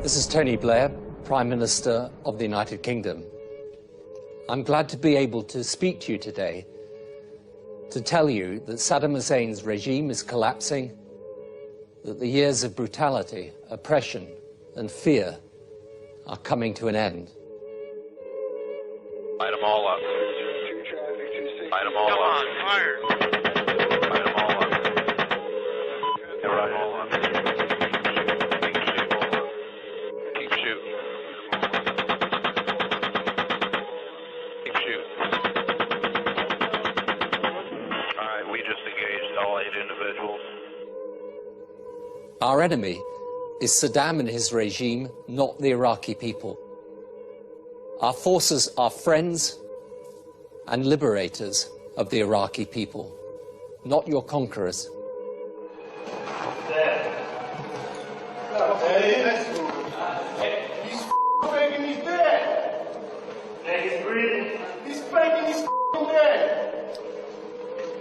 This is Tony Blair, Prime Minister of the United Kingdom. I'm glad to be able to speak to you today to tell you that Saddam Hussein's regime is collapsing, that the years of brutality, oppression and fear are coming to an end. Light them all up. Light them all up. Come on, fire. Light them all up. Light them all up. Keep shooting. Keep shooting. All right, we just engaged all 8 individuals. Our enemy is Saddam and his regime, not the Iraqi people. Our forces are friends and liberators of the Iraqi people, not your conquerors. He's faking, he's dead. He's breathing. He's faking, he's dead.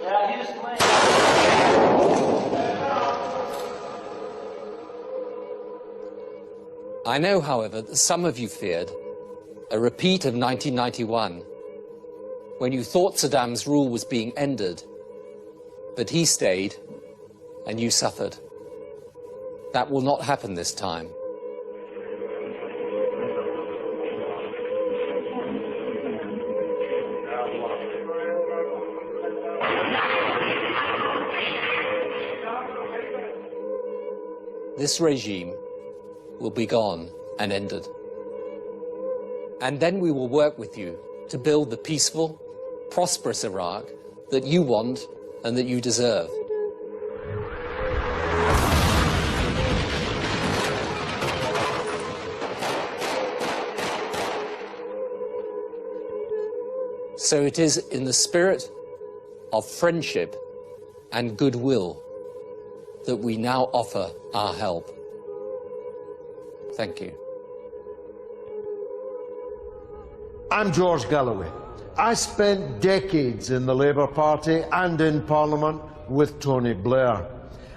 Yeah, he just playing. I know, however, that some of you feared a repeat of 1991, when you thought Saddam's rule was being ended, but he stayed and you suffered. That will not happen this time. This regime will be gone and ended. And then we will work with you to build the peaceful, prosperous Iraq that you want and that you deserve. So it is in the spirit of friendship and goodwill that we now offer our help. Thank you. I'm George Galloway. I spent decades in the Labour Party and in Parliament with Tony Blair.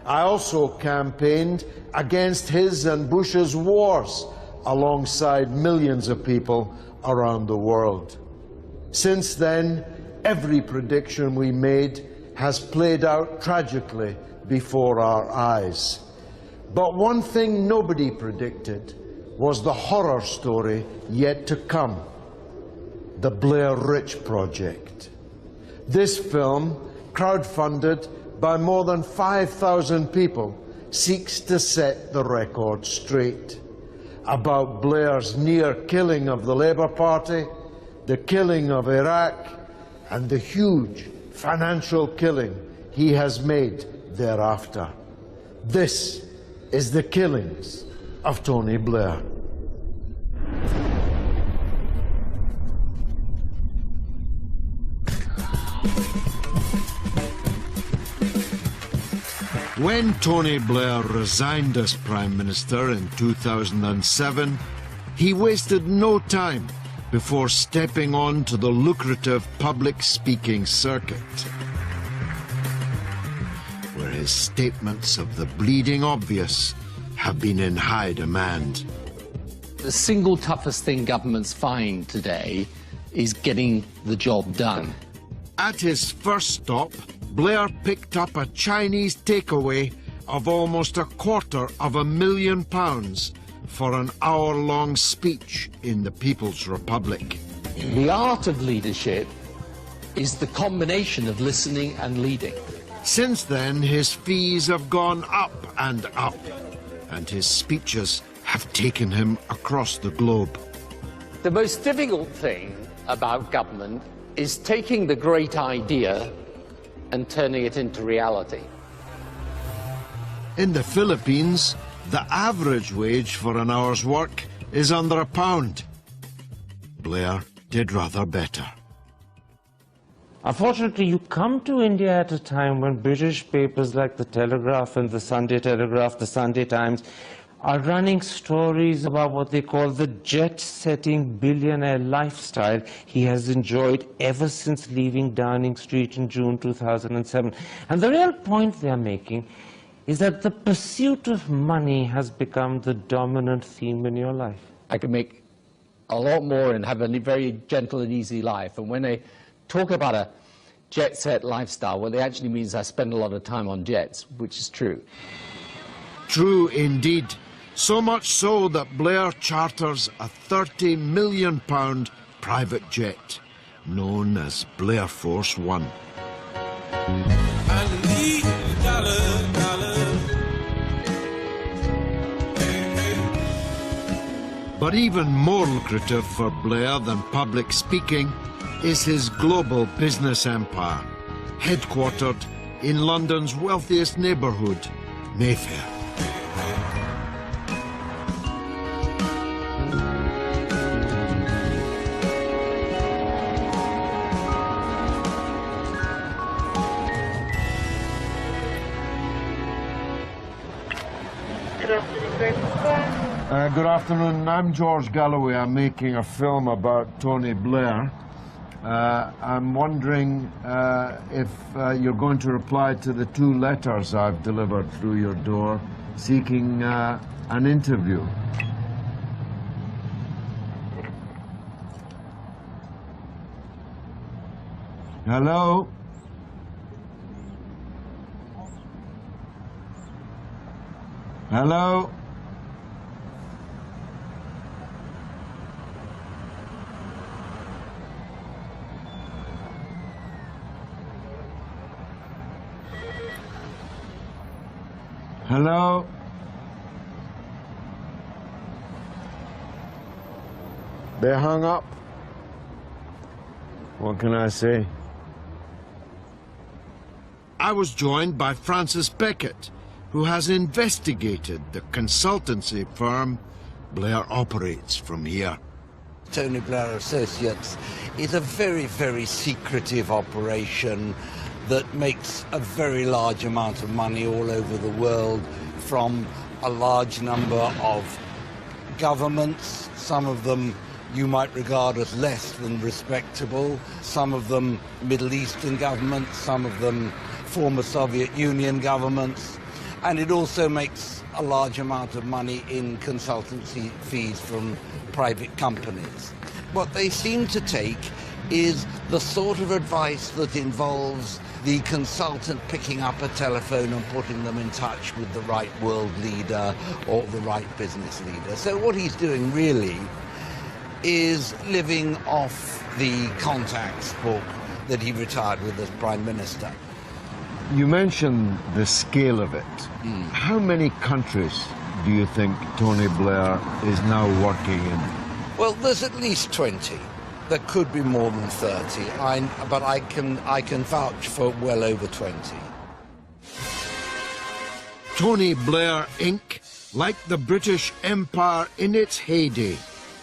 I also campaigned against his and Bush's wars alongside millions of people around the world. Since then, every prediction we made has played out tragically before our eyes. But one thing nobody predicted was the horror story yet to come. The Blair Rich Project. This film, crowdfunded by more than 5,000 people, seeks to set the record straight about Blair's near killing of the Labour Party, the killing of Iraq, and the huge financial killing he has made thereafter. This is the killings of Tony Blair. When Tony Blair resigned as Prime Minister in 2007, he wasted no time before stepping on to the lucrative public speaking circuit, where his statements of the bleeding obvious have been in high demand. The single toughest thing governments find today is getting the job done. At his first stop, Blair picked up a Chinese takeaway of almost £250,000 for an hour-long speech in the People's Republic. The art of leadership is the combination of listening and leading. Since then, his fees have gone up, and his speeches have taken him across the globe. The most difficult thing about government is taking the great idea and turning it into reality. In the Philippines, the average wage for an hour's work is under £1. Blair did rather better. Unfortunately, you come to India at a time when British papers like the Telegraph and the Sunday Telegraph, the Sunday Times, are running stories about what they call the jet-setting billionaire lifestyle he has enjoyed ever since leaving Downing Street in June 2007. And the real point they're making is that the pursuit of money has become the dominant theme in your life. I can make a lot more and have a very gentle and easy life. And when they talk about a jet-set lifestyle, what they actually mean is I spend a lot of time on jets, which is true. True indeed. So much so that Blair charters a £30 million private jet, known as Blair Force One. I need a dollar. But even more lucrative for Blair than public speaking is his global business empire, headquartered in London's wealthiest neighbourhood, Mayfair. Good afternoon. I'm George Galloway. I'm making a film about Tony Blair. I'm wondering if you're going to reply to the 2 letters I've delivered through your door seeking an interview. Hello? Hello? Hello? They hung up. What can I say? I was joined by Francis Beckett, who has investigated the consultancy firm Blair operates from here. Tony Blair Associates is a very, very secretive operation that makes a very large amount of money all over the world from a large number of governments, some of them you might regard as less than respectable, some of them Middle Eastern governments, some of them former Soviet Union governments, and it also makes a large amount of money in consultancy fees from private companies. What they seem to take is the sort of advice that involves the consultant picking up a telephone and putting them in touch with the right world leader or the right business leader. So what he's doing really is living off the contacts book that he retired with as Prime Minister. You mentioned the scale of it. How many countries do you think Tony Blair is now working in? Well, there's at least 20. There could be more than 30, but I can vouch for well over 20. Tony Blair Inc., like the British Empire in its heyday,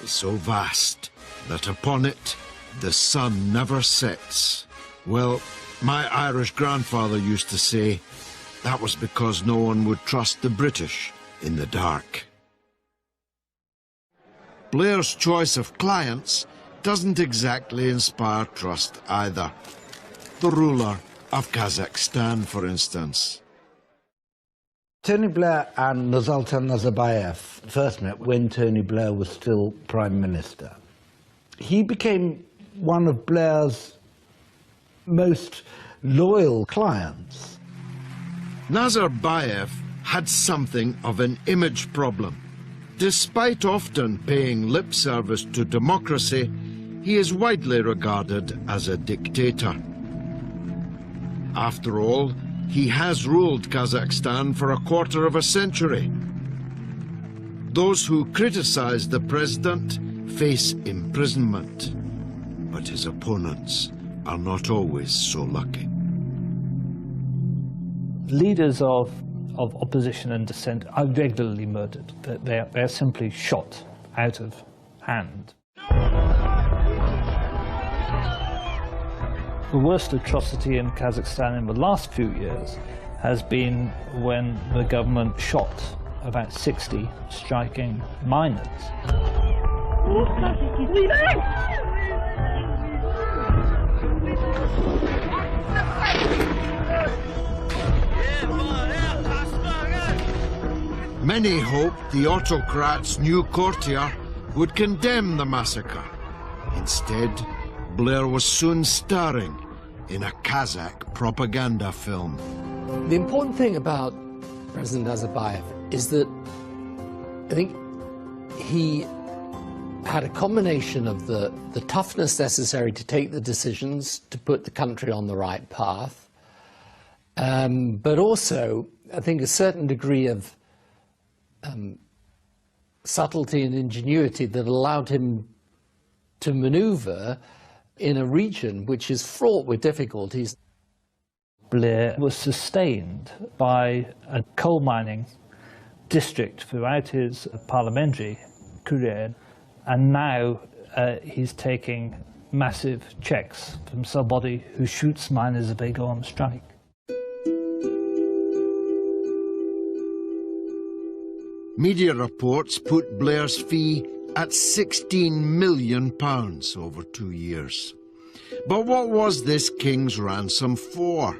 is so vast that upon it the sun never sets. Well, my Irish grandfather used to say that was because no one would trust the British in the dark. Blair's choice of clients doesn't exactly inspire trust either. The ruler of Kazakhstan, for instance. Tony Blair and Nursultan Nazarbayev first met when Tony Blair was still Prime Minister. He became one of Blair's most loyal clients. Nazarbayev had something of an image problem. Despite often paying lip service to democracy, he is widely regarded as a dictator. After all, he has ruled Kazakhstan for a quarter of a century. Those who criticize the president face imprisonment, but his opponents are not always so lucky. Leaders of opposition and dissent are regularly murdered. They're simply shot out of hand. The worst atrocity in Kazakhstan in the last few years has been when the government shot about 60 striking miners. Many hoped the autocrat's new courtier would condemn the massacre. Instead, Blair was soon starring in a Kazakh propaganda film. The important thing about President Nazarbayev is that I think he had a combination of the toughness necessary to take the decisions to put the country on the right path, but also, I think, a certain degree of subtlety and ingenuity that allowed him to maneuver in a region which is fraught with difficulties. Blair was sustained by a coal mining district throughout his parliamentary career, and now he's taking massive checks from somebody who shoots miners if they go on strike. Media reports put Blair's fee at £16 million over 2 years. But what was this king's ransom for?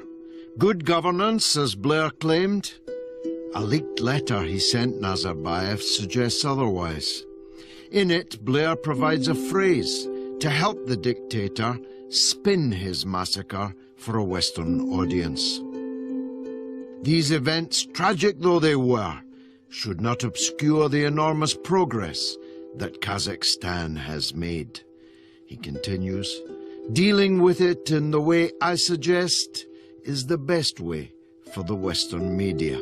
Good governance, as Blair claimed? A leaked letter he sent Nazarbayev suggests otherwise. In it, Blair provides a phrase to help the dictator spin his massacre for a Western audience. These events, tragic though they were, should not obscure the enormous progress that Kazakhstan has made. He continues, dealing with it in the way I suggest is the best way for the Western media.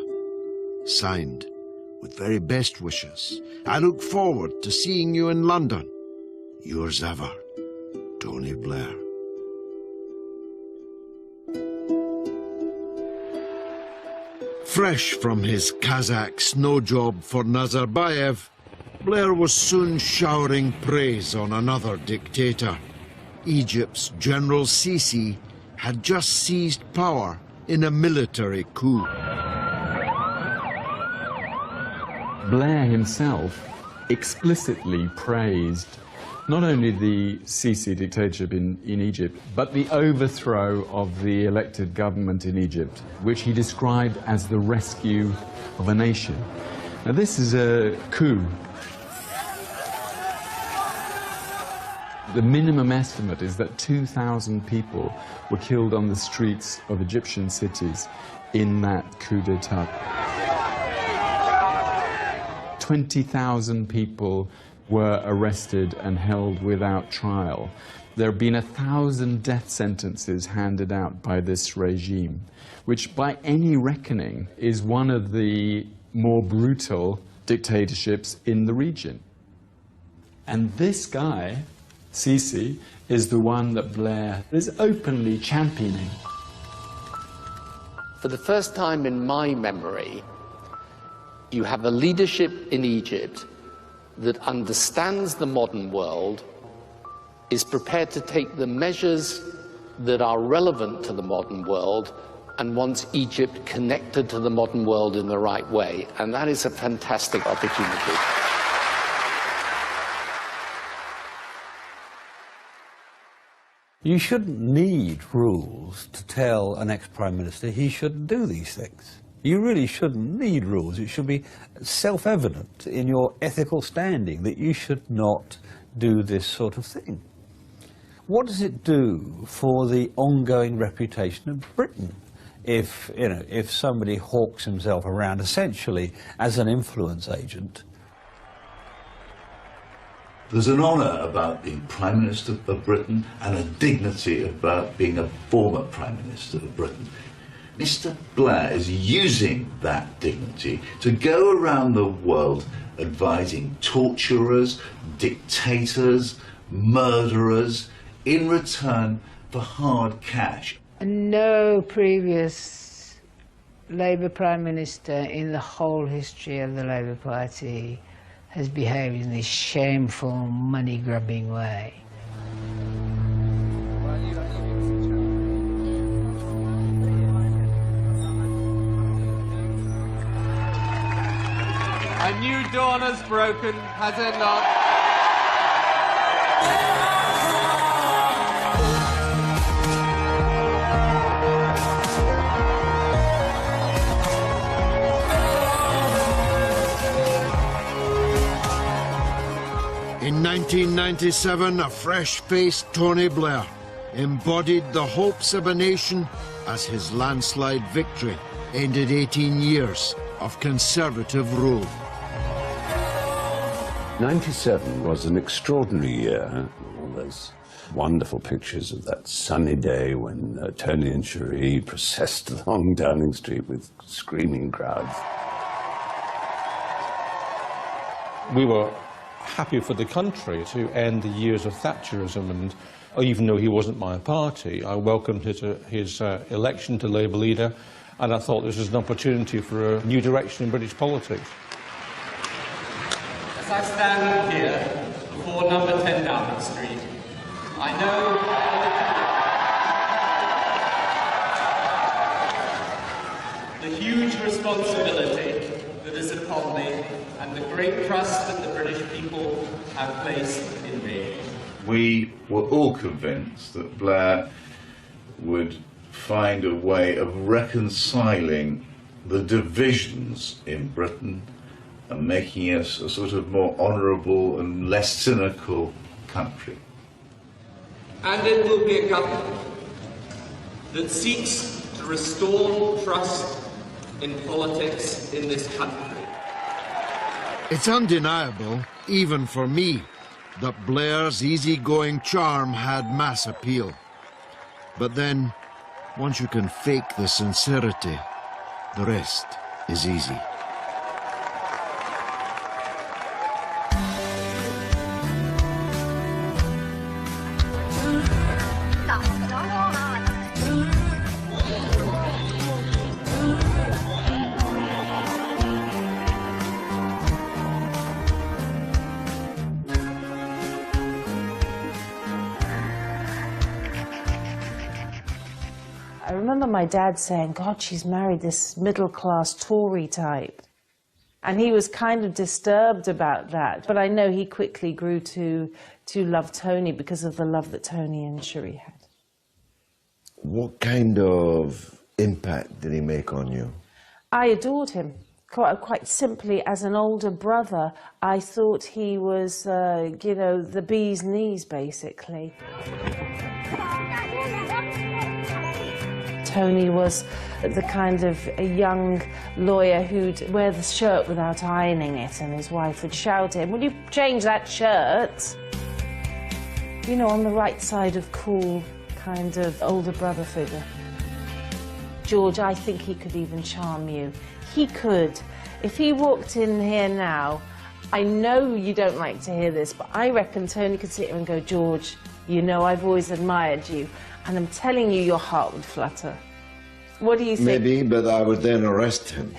Signed, with very best wishes. I look forward to seeing you in London. Yours ever, Tony Blair. Fresh from his Kazakh snow job for Nazarbayev, Blair was soon showering praise on another dictator. Egypt's General Sisi had just seized power in a military coup. Blair himself explicitly praised not only the Sisi dictatorship in Egypt, but the overthrow of the elected government in Egypt, which he described as the rescue of a nation. Now, this is a coup. The minimum estimate is that 2,000 people were killed on the streets of Egyptian cities in that coup d'etat. 20,000 people were arrested and held without trial. There have been 1,000 death sentences handed out by this regime, which by any reckoning is one of the more brutal dictatorships in the region. And this guy, Sisi, is the one that Blair is openly championing. For the first time in my memory, you have a leadership in Egypt that understands the modern world, is prepared to take the measures that are relevant to the modern world, and wants Egypt connected to the modern world in the right way. And that is a fantastic opportunity. You shouldn't need rules to tell an ex-Prime Minister he shouldn't do these things. You really shouldn't need rules. It should be self-evident in your ethical standing that you should not do this sort of thing. What does it do for the ongoing reputation of Britain if somebody hawks himself around essentially as an influence agent? There's an honour about being Prime Minister of Britain and a dignity about being a former Prime Minister of Britain. Mr. Blair is using that dignity to go around the world advising torturers, dictators, murderers, in return for hard cash. No previous Labour Prime Minister in the whole history of the Labour Party has behaved in this shameful, money-grubbing way. A new dawn has broken, has it not? In 1997, a fresh-faced Tony Blair embodied the hopes of a nation as his landslide victory ended 18 years of Conservative rule. 97 was an extraordinary year. All those wonderful pictures of that sunny day when Tony and Cherie processed along Downing Street with screaming crowds. We were happy for the country to end the years of Thatcherism, and even though he wasn't my party, I welcomed his election to Labour leader, and I thought this was an opportunity for a new direction in British politics. As I stand here before number 10 Downing Street, I know the huge responsibility that is upon me and the great trust that the British people have placed in me. We were all convinced that Blair would find a way of reconciling the divisions in Britain and making us a sort of more honourable and less cynical country. And it will be a government that seeks to restore trust in politics in this country. It's undeniable, even for me, that Blair's easygoing charm had mass appeal. But then, once you can fake the sincerity, the rest is easy. I remember my dad saying, God, she's married this middle-class Tory type. And he was kind of disturbed about that. But I know he quickly grew to love Tony because of the love that Tony and Cherie had. What kind of impact did he make on you? I adored him. Quite simply, as an older brother, I thought he was, you know, the bee's knees, basically. Tony was the kind of a young lawyer who'd wear the shirt without ironing it, and his wife would shout at him, "Will you change that shirt?" You know, on the right side of cool, kind of older brother figure. George, I think he could even charm you. He could. If he walked in here now, I know you don't like to hear this, but I reckon Tony could sit here and go, "George, you know I've always admired you, and I'm telling you, your heart would flutter." What do you think? Maybe, but I would then arrest him,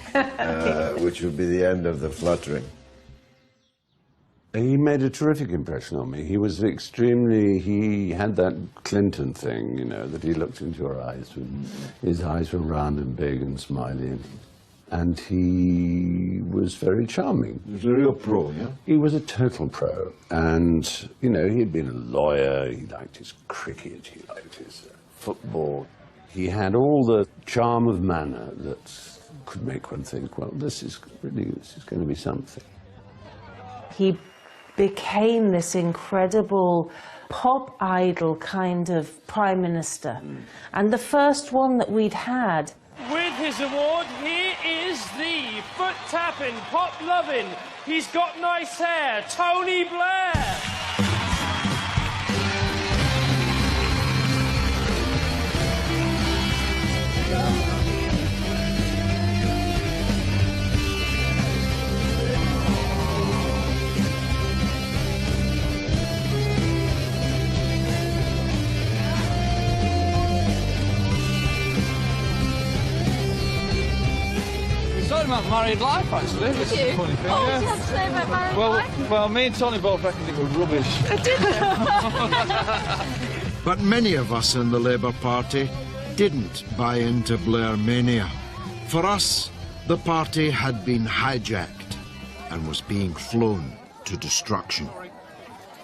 which would be the end of the fluttering. He made a terrific impression on me. He was extremely, he had that Clinton thing, you know, that he looked into your eyes. His eyes were round and big and smiley. And he was very charming. He was a real pro, yeah? He was a total pro. And, you know, he'd been a lawyer, he liked his cricket, he liked his football. He had all the charm of manner that could make one think, well, this is going to be something. He became this incredible pop idol kind of prime minister. And the first one that we'd had. With his award, here is the foot-tapping, pop-loving, he's got nice hair, Tony Blair. About married life, actually. Did you? Funny thing, Oh, yeah. did you have to say about married life? Well, me and Tony both reckoned it was rubbish. But many of us in the Labour Party didn't buy into Blair mania. For us, the party had been hijacked and was being flown to destruction.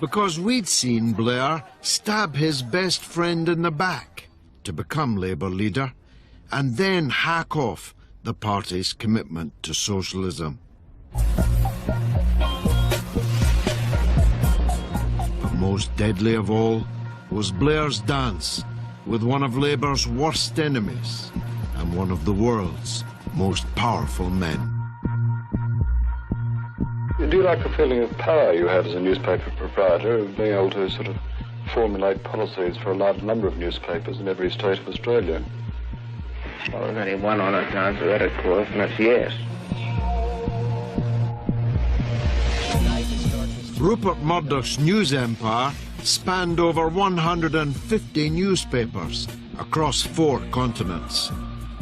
Because we'd seen Blair stab his best friend in the back to become Labour leader and then hack off the party's commitment to socialism. Most deadly of all was Blair's dance with one of Labour's worst enemies and one of the world's most powerful men. Do you like the feeling of power you had as a newspaper proprietor, of being able to sort of formulate policies for a large number of newspapers in every state of Australia? Well, there's only one honest answer to that, of course, and that's yes. Rupert Murdoch's news empire spanned over 150 newspapers across 4 continents,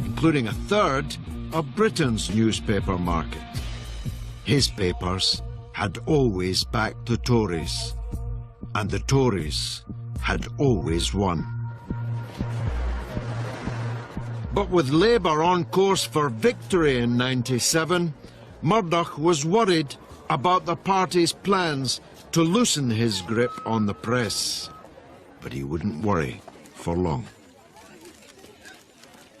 including a third of Britain's newspaper market. His papers had always backed the Tories, and the Tories had always won. But with Labour on course for victory in '97, Murdoch was worried about the party's plans to loosen his grip on the press. But he wouldn't worry for long.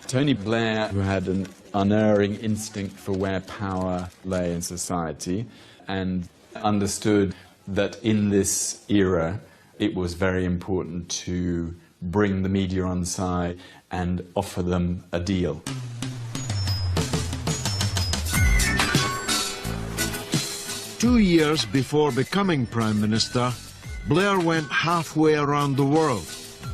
Tony Blair, who had an unerring instinct for where power lay in society, and understood that in this era it was very important to bring the media on side and offer them a deal. Two years before becoming Prime Minister, Blair went halfway around the world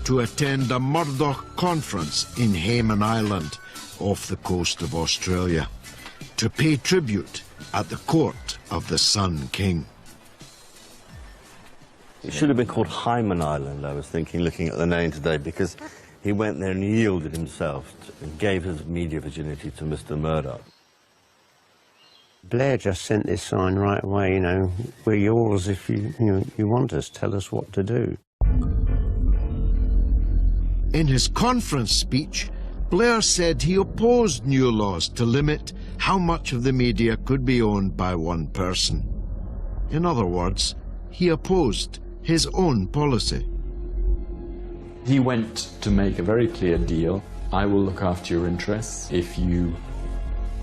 to attend a Murdoch conference in Hayman Island, off the coast of Australia, to pay tribute at the court of the Sun King. It should have been called Hyman Island, I was thinking, looking at the name today, because he went there and yielded himself and gave his media virginity to Mr. Murdoch. Blair just sent this sign right away, you know, we're yours if you want us, tell us what to do. In his conference speech, Blair said he opposed new laws to limit how much of the media could be owned by one person. In other words, he opposed his own policy. He went to make a very clear deal. I will look after your interests if you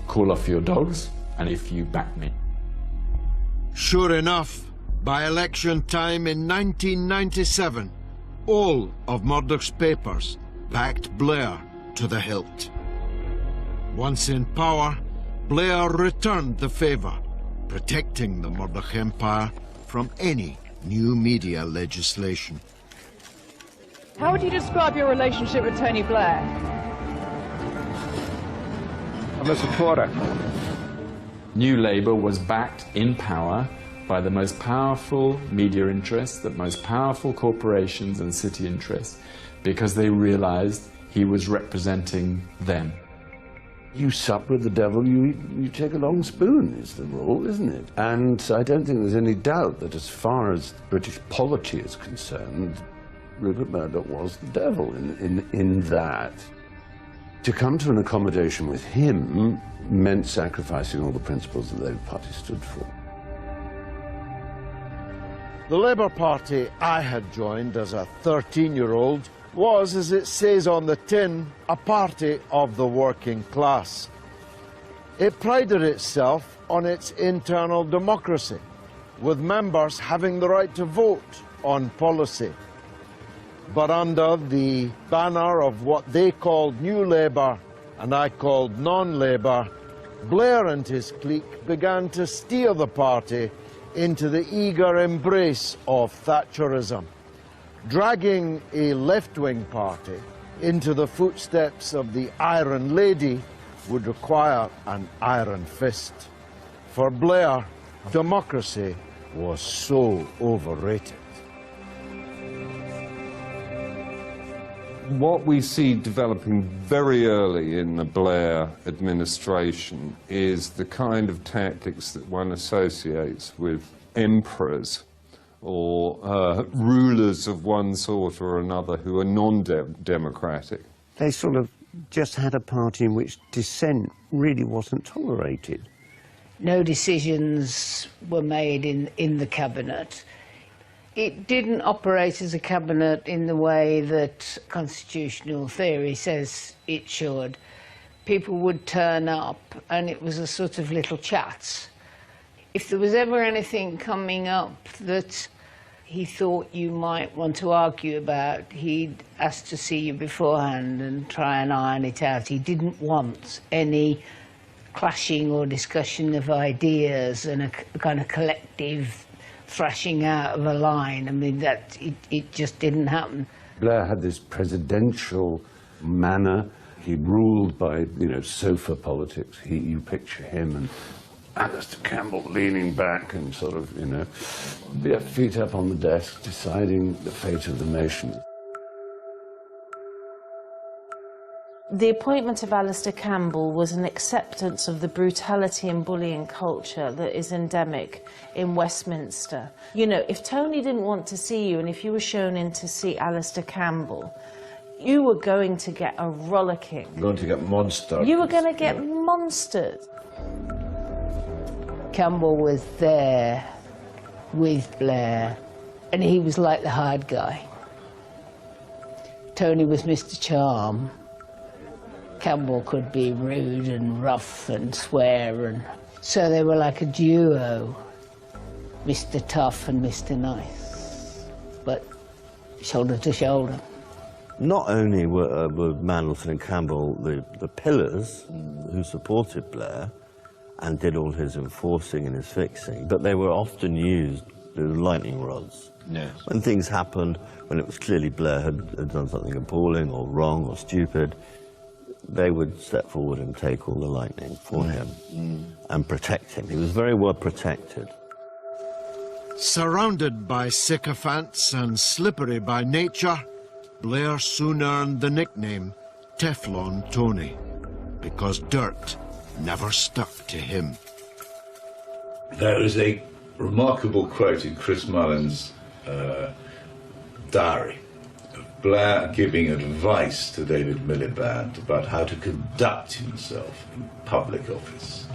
call off your dogs and if you back me. Sure enough, by election time in 1997, all of Murdoch's papers backed Blair to the hilt. Once in power, Blair returned the favour, protecting the Murdoch empire from any new media legislation. How would you describe your relationship with Tony Blair? I'm a supporter. New Labour was backed in power by the most powerful media interests, the most powerful corporations and city interests, because they realised he was representing them. You sup with the devil, you take a long spoon, is the rule, isn't it? And I don't think there's any doubt that as far as British polity is concerned, Rupert Murdoch was the devil in that. To come to an accommodation with him meant sacrificing all the principles the Labour Party stood for. The Labour Party I had joined as a 13-year-old was, as it says on the tin, a party of the working class. It prided itself on its internal democracy, with members having the right to vote on policy. But under the banner of what they called New Labour and I called Non-Labour, Blair and his clique began to steer the party into the eager embrace of Thatcherism. Dragging a left-wing party into the footsteps of the Iron Lady would require an iron fist. For Blair, democracy was so overrated. What we see developing very early in the Blair administration is the kind of tactics that one associates with emperors or rulers of one sort or another who are non-democratic. They sort of just had a party in which dissent really wasn't tolerated. No decisions were made in the cabinet. It didn't operate as a cabinet in the way that constitutional theory says it should. People would turn up and it was a sort of little chat. If there was ever anything coming up that he thought you might want to argue about, he'd asked to see you beforehand and try and iron it out. He didn't want any clashing or discussion of ideas and a kind of collective thrashing out of a line. I mean, it just didn't happen. Blair had this presidential manner. He ruled by, you know, sofa politics. You picture him and Alistair Campbell leaning back and sort of, you know, their feet up on the desk, deciding the fate of the nation. The appointment of Alistair Campbell was an acceptance of the brutality and bullying culture that is endemic in Westminster. You know, if Tony didn't want to see you and if you were shown in to see Alistair Campbell, you were going to get a rollicking. Going to get monstered. You were going to get monstered. Campbell was there with Blair, and he was like the hard guy. Tony was Mr. Charm. Campbell could be rude and rough and swear, and so they were like a duo, Mr. Tough and Mr. Nice, but shoulder to shoulder. Not only were Mandelson and Campbell the pillars who supported Blair and did all his enforcing and his fixing, but they were often used as lightning rods. Yes. When things happened, when it was clearly Blair had done something appalling or wrong or stupid, they would step forward and take all the lightning for him and protect him. He was very well protected. Surrounded by sycophants and slippery by nature, Blair soon earned the nickname Teflon Tony, because dirt never stuck to him. There is a remarkable quote in Chris Mullin's diary of Blair giving advice to David Miliband about how to conduct himself in public office.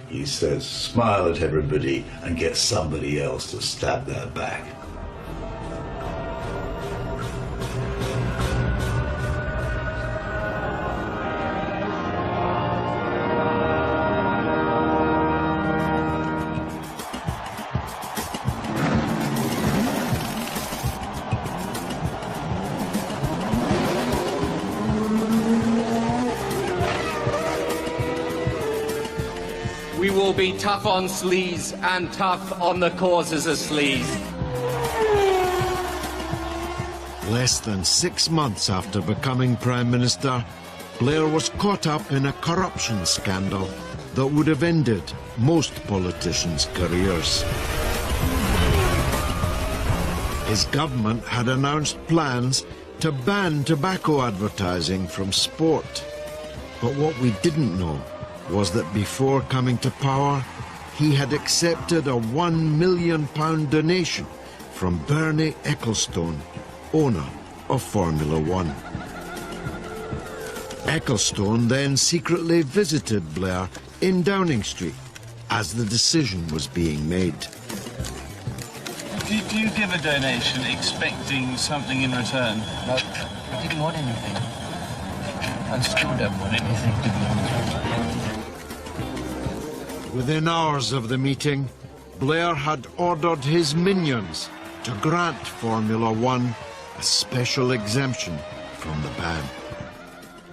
He says, smile at everybody and get somebody else to stab their back. We will be tough on sleaze and tough on the causes of sleaze. Less than 6 months after becoming Prime Minister, Blair was caught up in a corruption scandal that would have ended most politicians' careers. His government had announced plans to ban tobacco advertising from sport. But what we didn't know was that before coming to power, he had accepted a £1 million donation from Bernie Ecclestone, owner of Formula One. Ecclestone then secretly visited Blair in Downing Street as the decision was being made. Did you give a donation expecting something in return? No, I didn't want anything. I still don't want anything, to be honest. Within hours of the meeting, Blair had ordered his minions to grant Formula One a special exemption from the ban.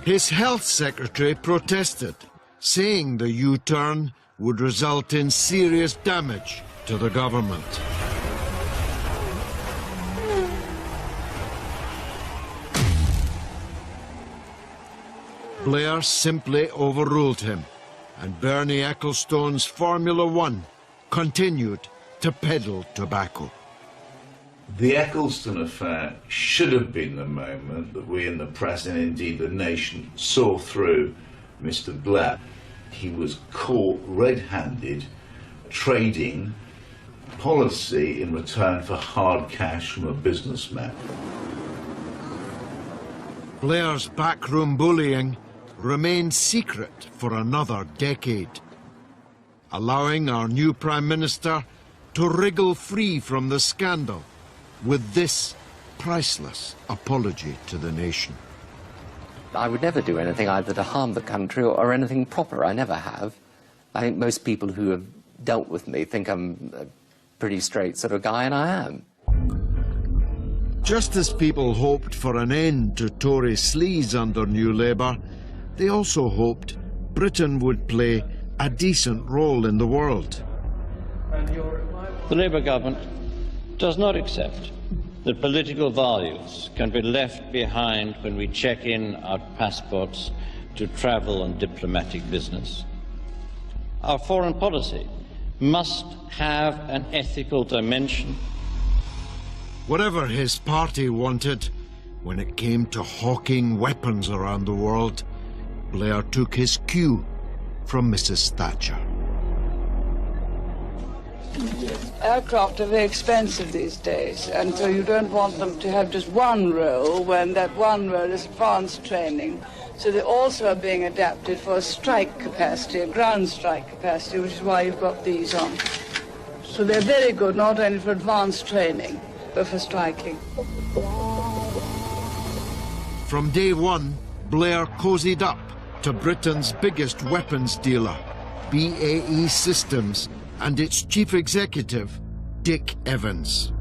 His health secretary protested, saying the U-turn would result in serious damage to the government. Blair simply overruled him, and Bernie Ecclestone's Formula One continued to peddle tobacco. The Ecclestone affair should have been the moment that we in the press and indeed the nation saw through Mr. Blair. He was caught red-handed trading policy in return for hard cash from a businessman. Blair's backroom bullying remained secret for another decade, allowing our new Prime Minister to wriggle free from the scandal with this priceless apology to the nation. I would never do anything either to harm the country or anything proper. I never have. I think most people who have dealt with me think I'm a pretty straight sort of guy, and I am. Just as people hoped for an end to Tory sleaze under New Labour, they also hoped Britain would play a decent role in the world. The Labour government does not accept that political values can be left behind when we check in our passports to travel on diplomatic business. Our foreign policy must have an ethical dimension. Whatever his party wanted, when it came to hawking weapons around the world, Blair took his cue from Mrs. Thatcher. Aircraft are very expensive these days, and so you don't want them to have just one role when that one role is advanced training. So they also are being adapted for a strike capacity, a ground strike capacity, which is why you've got these on. So they're very good not only for advanced training, but for striking. From day one, Blair cozied up to Britain's biggest weapons dealer, BAE Systems, and its chief executive, Dick Evans.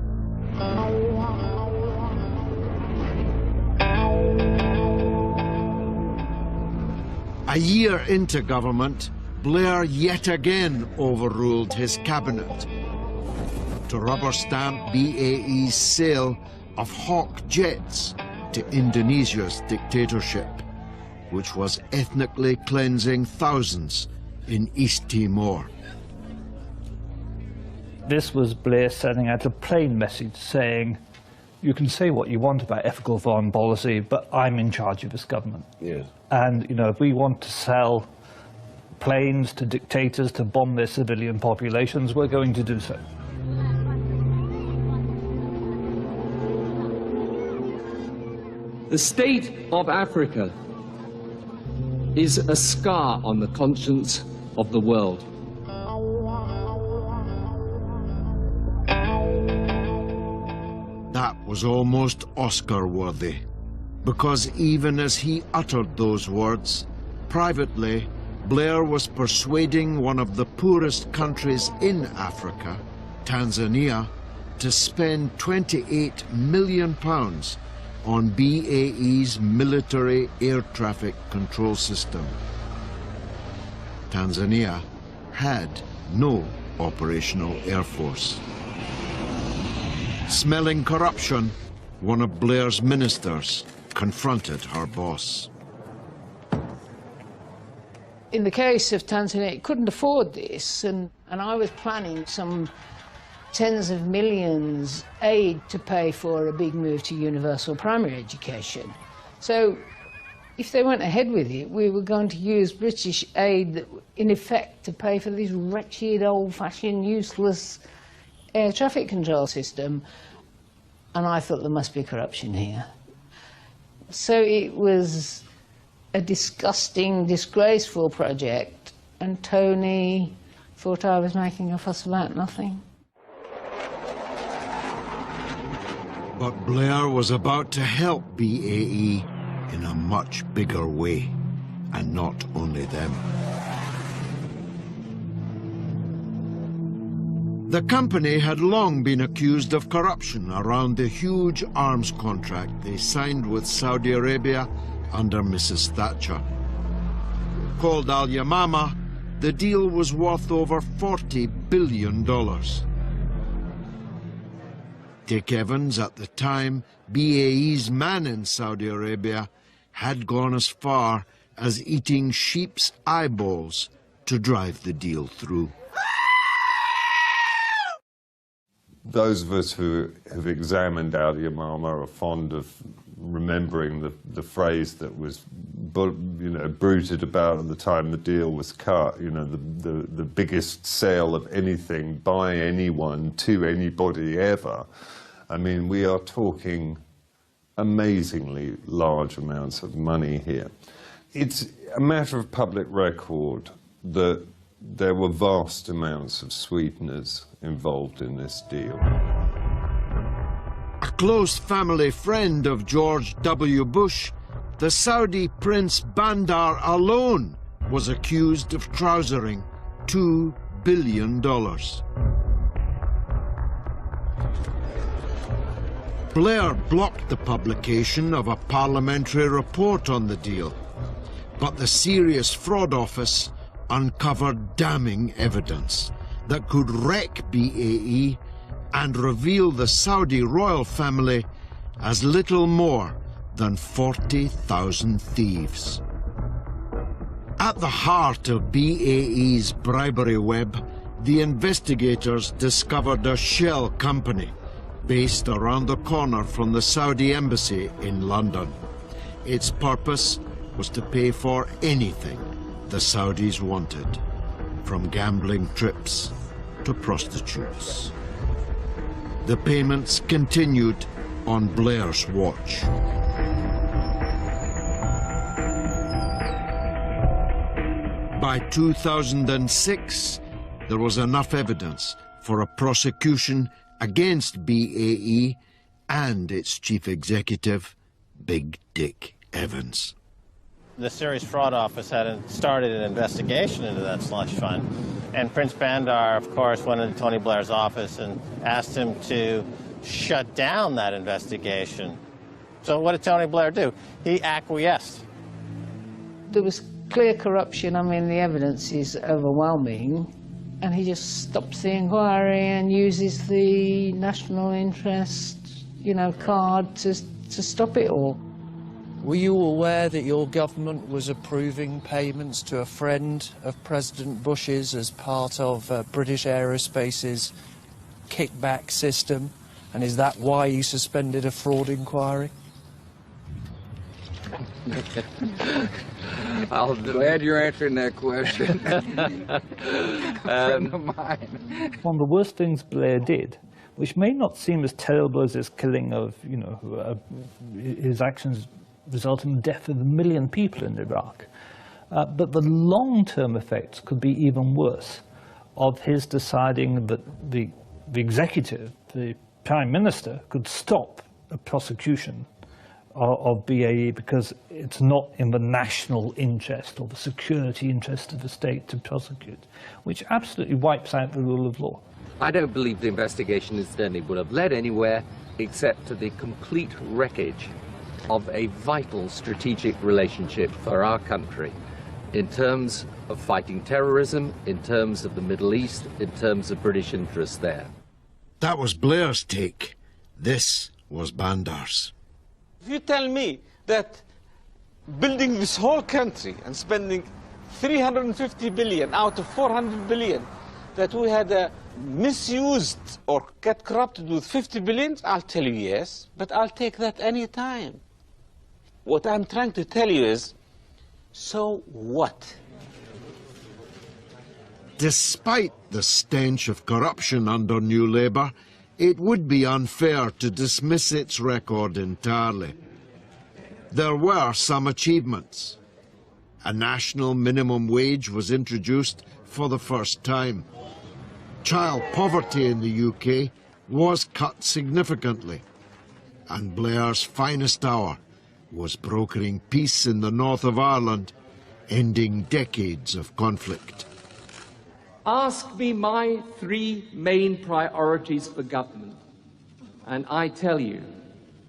A year into government, Blair yet again overruled his cabinet to rubber stamp BAE's sale of Hawk jets to Indonesia's dictatorship, which was ethnically cleansing thousands in East Timor. This was Blair sending out a plain message saying, you can say what you want about ethical foreign policy, but I'm in charge of this government. Yes. And, you know, if we want to sell planes to dictators to bomb their civilian populations, we're going to do so. The state of Africa is a scar on the conscience of the world. That was almost Oscar-worthy, because even as he uttered those words, privately, Blair was persuading one of the poorest countries in Africa, Tanzania, to spend £28 million on BAE's military air traffic control system. Tanzania had no operational air force. Smelling corruption, one of Blair's ministers confronted her boss. In the case of Tanzania, it couldn't afford this, and I was planning some tens of millions aid to pay for a big move to universal primary education. So if they went ahead with it, we were going to use British aid, in effect, to pay for this wretched, old-fashioned, useless air traffic control system. And I thought there must be corruption here. So it was a disgusting, disgraceful project, and Tony thought I was making a fuss about nothing. But Blair was about to help BAE in a much bigger way, and not only them. The company had long been accused of corruption around the huge arms contract they signed with Saudi Arabia under Mrs. Thatcher. Called Al Yamama, the deal was worth over $40 billion. Dick Evans, at the time BAE's man in Saudi Arabia, had gone as far as eating sheep's eyeballs to drive the deal through. Those of us who have examined Al Yamama are fond of remembering the phrase that was, bruited about at the time the deal was cut. You know, the biggest sale of anything by anyone to anybody ever. I mean, we are talking amazingly large amounts of money here. It's a matter of public record that there were vast amounts of sweeteners involved in this deal. A close family friend of George W. Bush, the Saudi Prince Bandar alone was accused of trousering $2 billion. Blair blocked the publication of a parliamentary report on the deal, but the Serious Fraud Office uncovered damning evidence that could wreck BAE and reveal the Saudi royal family as little more than 40,000 thieves. At the heart of BAE's bribery web, the investigators discovered a shell company based around the corner from the Saudi embassy in London. Its purpose was to pay for anything the Saudis wanted, from gambling trips to prostitutes. The payments continued on Blair's watch. By 2006, there was enough evidence for a prosecution against BAE and its chief executive, Big Dick Evans. The Serious Fraud Office had started an investigation into that slush fund. And Prince Bandar, of course, went into Tony Blair's office and asked him to shut down that investigation. So what did Tony Blair do? He acquiesced. There was clear corruption. I mean, the evidence is overwhelming. And he just stops the inquiry and uses the national interest, card to stop it all. Were you aware that your government was approving payments to a friend of President Bush's as part of British Aerospace's kickback system? And is that why you suspended a fraud inquiry? I'm glad you're answering that question. A friend of mine. One of the worst things Blair did, which may not seem as terrible as his killing of, his actions resulting in the death of 1 million people in Iraq, but the long-term effects could be even worse of his deciding that the executive, the Prime Minister, could stop a prosecution of BAE because it's not in the national interest or the security interest of the state to prosecute, which absolutely wipes out the rule of law. I don't believe the investigation incidentally would have led anywhere except to the complete wreckage of a vital strategic relationship for our country in terms of fighting terrorism, in terms of the Middle East, in terms of British interests there. That was Blair's take. This was Bandar's. If you tell me that building this whole country and spending 350 billion out of 400 billion, that we had misused or got corrupted with 50 billion, I'll tell you yes, but I'll take that any time. What I'm trying to tell you is, so what? Despite the stench of corruption under New Labour, it would be unfair to dismiss its record entirely. There were some achievements. A national minimum wage was introduced for the first time. Child poverty in the UK was cut significantly. And Blair's finest hour was brokering peace in the north of Ireland, ending decades of conflict. Ask me my 3 main priorities for government, and I tell you,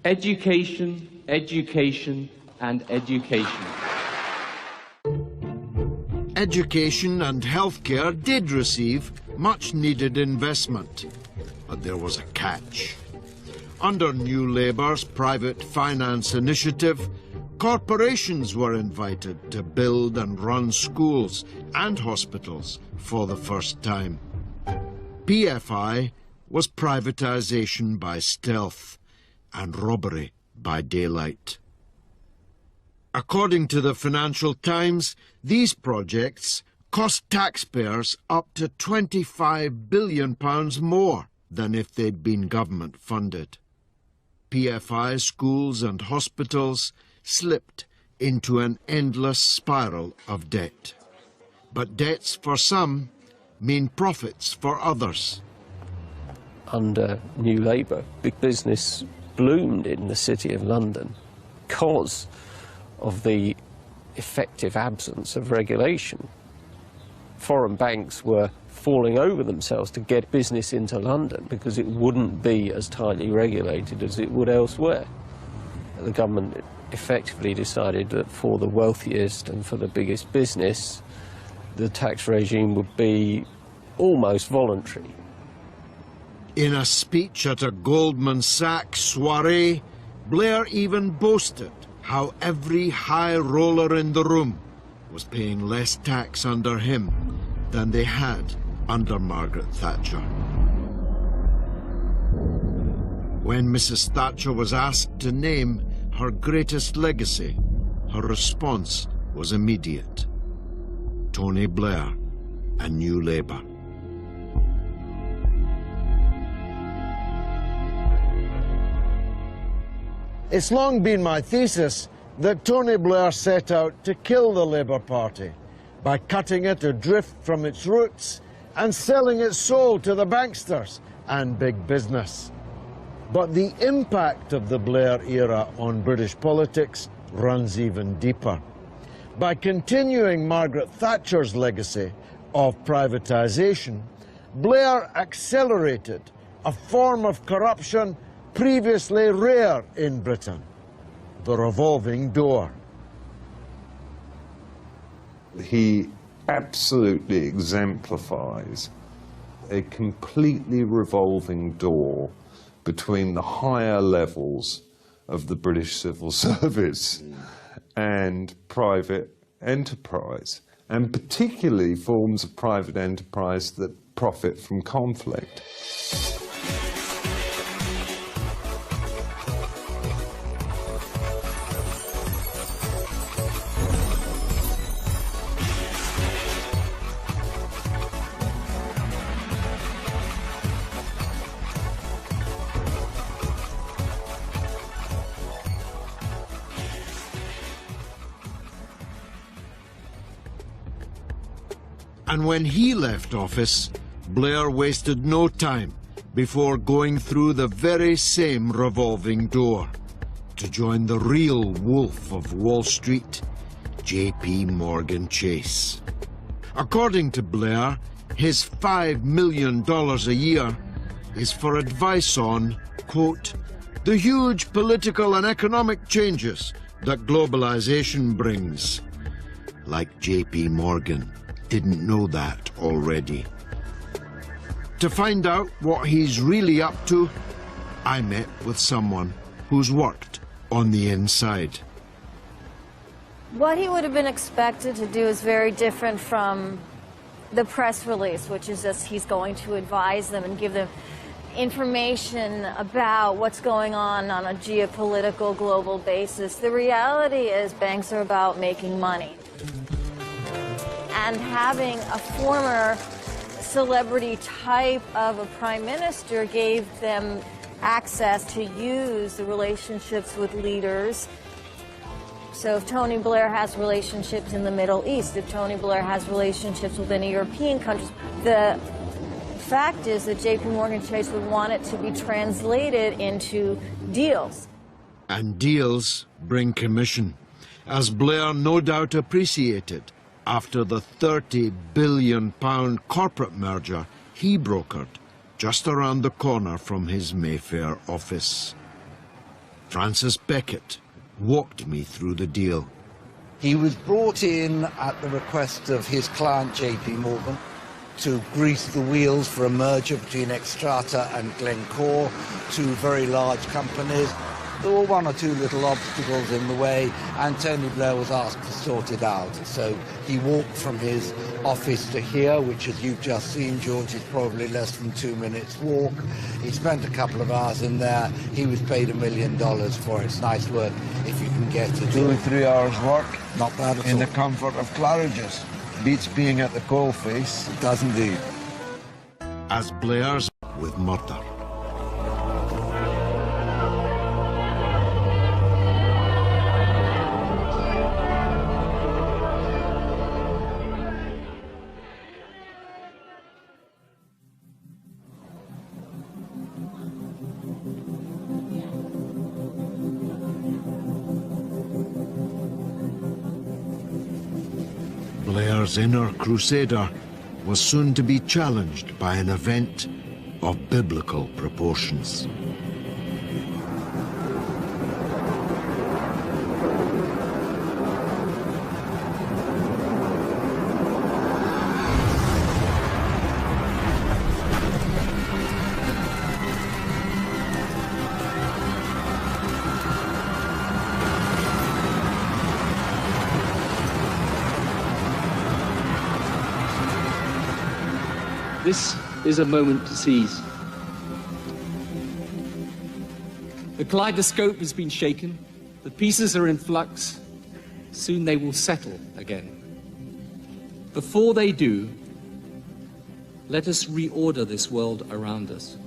education, education, and education. Education and healthcare did receive much-needed investment, but there was a catch. Under New Labour's private finance initiative, corporations were invited to build and run schools and hospitals for the first time. PFI was privatisation by stealth and robbery by daylight. According to the Financial Times, these projects cost taxpayers up to £25 billion more than if they'd been government funded. PFI schools and hospitals slipped into an endless spiral of debt. But debts for some mean profits for others. Under New Labour, big business bloomed in the City of London because of the effective absence of regulation. foreign banks were falling over themselves to get business into London because it wouldn't be as tightly regulated as it would elsewhere. The government effectively decided that for the wealthiest and for the biggest business, the tax regime would be almost voluntary. In a speech at a Goldman Sachs soiree, Blair even boasted how every high roller in the room was paying less tax under him than they had under Margaret Thatcher. When Mrs. Thatcher was asked to name her greatest legacy, her response was immediate: Tony Blair and New Labour. It's long been my thesis that Tony Blair set out to kill the Labour Party by cutting it adrift from its roots and selling its soul to the banksters and big business. But the impact of the Blair era on British politics runs even deeper. By continuing Margaret Thatcher's legacy of privatisation, Blair accelerated a form of corruption previously rare in Britain: the revolving door. He absolutely exemplifies a completely revolving door between the higher levels of the British civil service and private enterprise, and particularly forms of private enterprise that profit from conflict. And when he left office, Blair wasted no time before going through the very same revolving door to join the real wolf of Wall Street, J.P. Morgan Chase. According to Blair, his $5 million a year is for advice on, quote, the huge political and economic changes that globalization brings. Like J.P. Morgan didn't know that already. To find out what he's really up to, I met with someone who's worked on the inside. What he would have been expected to do is very different from the press release, which is just he's going to advise them and give them information about what's going on a geopolitical global basis. The reality is banks are about making money. And having a former celebrity type of a prime minister gave them access to use the relationships with leaders. So if Tony Blair has relationships in the Middle East, if Tony Blair has relationships with any European countries, the fact is that J.P. Morgan Chase would want it to be translated into deals. And deals bring commission, as Blair no doubt appreciated after the £30 billion corporate merger he brokered just around the corner from his Mayfair office. Francis Beckett walked me through the deal. He was brought in at the request of his client J.P. Morgan to grease the wheels for a merger between Xstrata and Glencore, two very large companies. There were one or two little obstacles in the way, and Tony Blair was asked to sort it out. So he walked from his office to here, which, as you've just seen, George, is probably less than 2 minutes' walk. He spent a couple of hours in there. He was paid $1 million for it. It's nice work if you can get it. 2 or 3 hours work. Not bad at all. In the comfort of Claridge's. Beats being at the coalface. It does indeed. As Blair's with murder. Blair's inner crusader was soon to be challenged by an event of biblical proportions. This is a moment to seize. The kaleidoscope has been shaken. The pieces are in flux. Soon they will settle again. Before they do, let us reorder this world around us.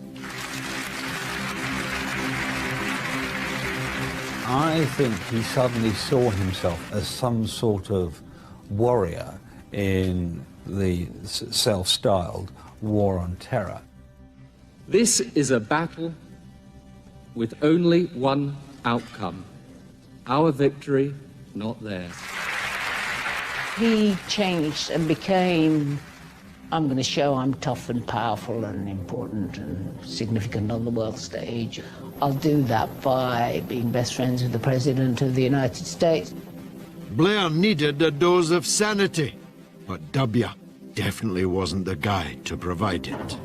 I think he suddenly saw himself as some sort of warrior in the self-styled war on terror. This is a battle with only one outcome: our victory, not theirs. He changed and became, I'm going to show I'm tough and powerful and important and significant on the world stage. I'll do that by being best friends with the President of the United States. Blair needed a dose of sanity, but W definitely wasn't the guy to provide it.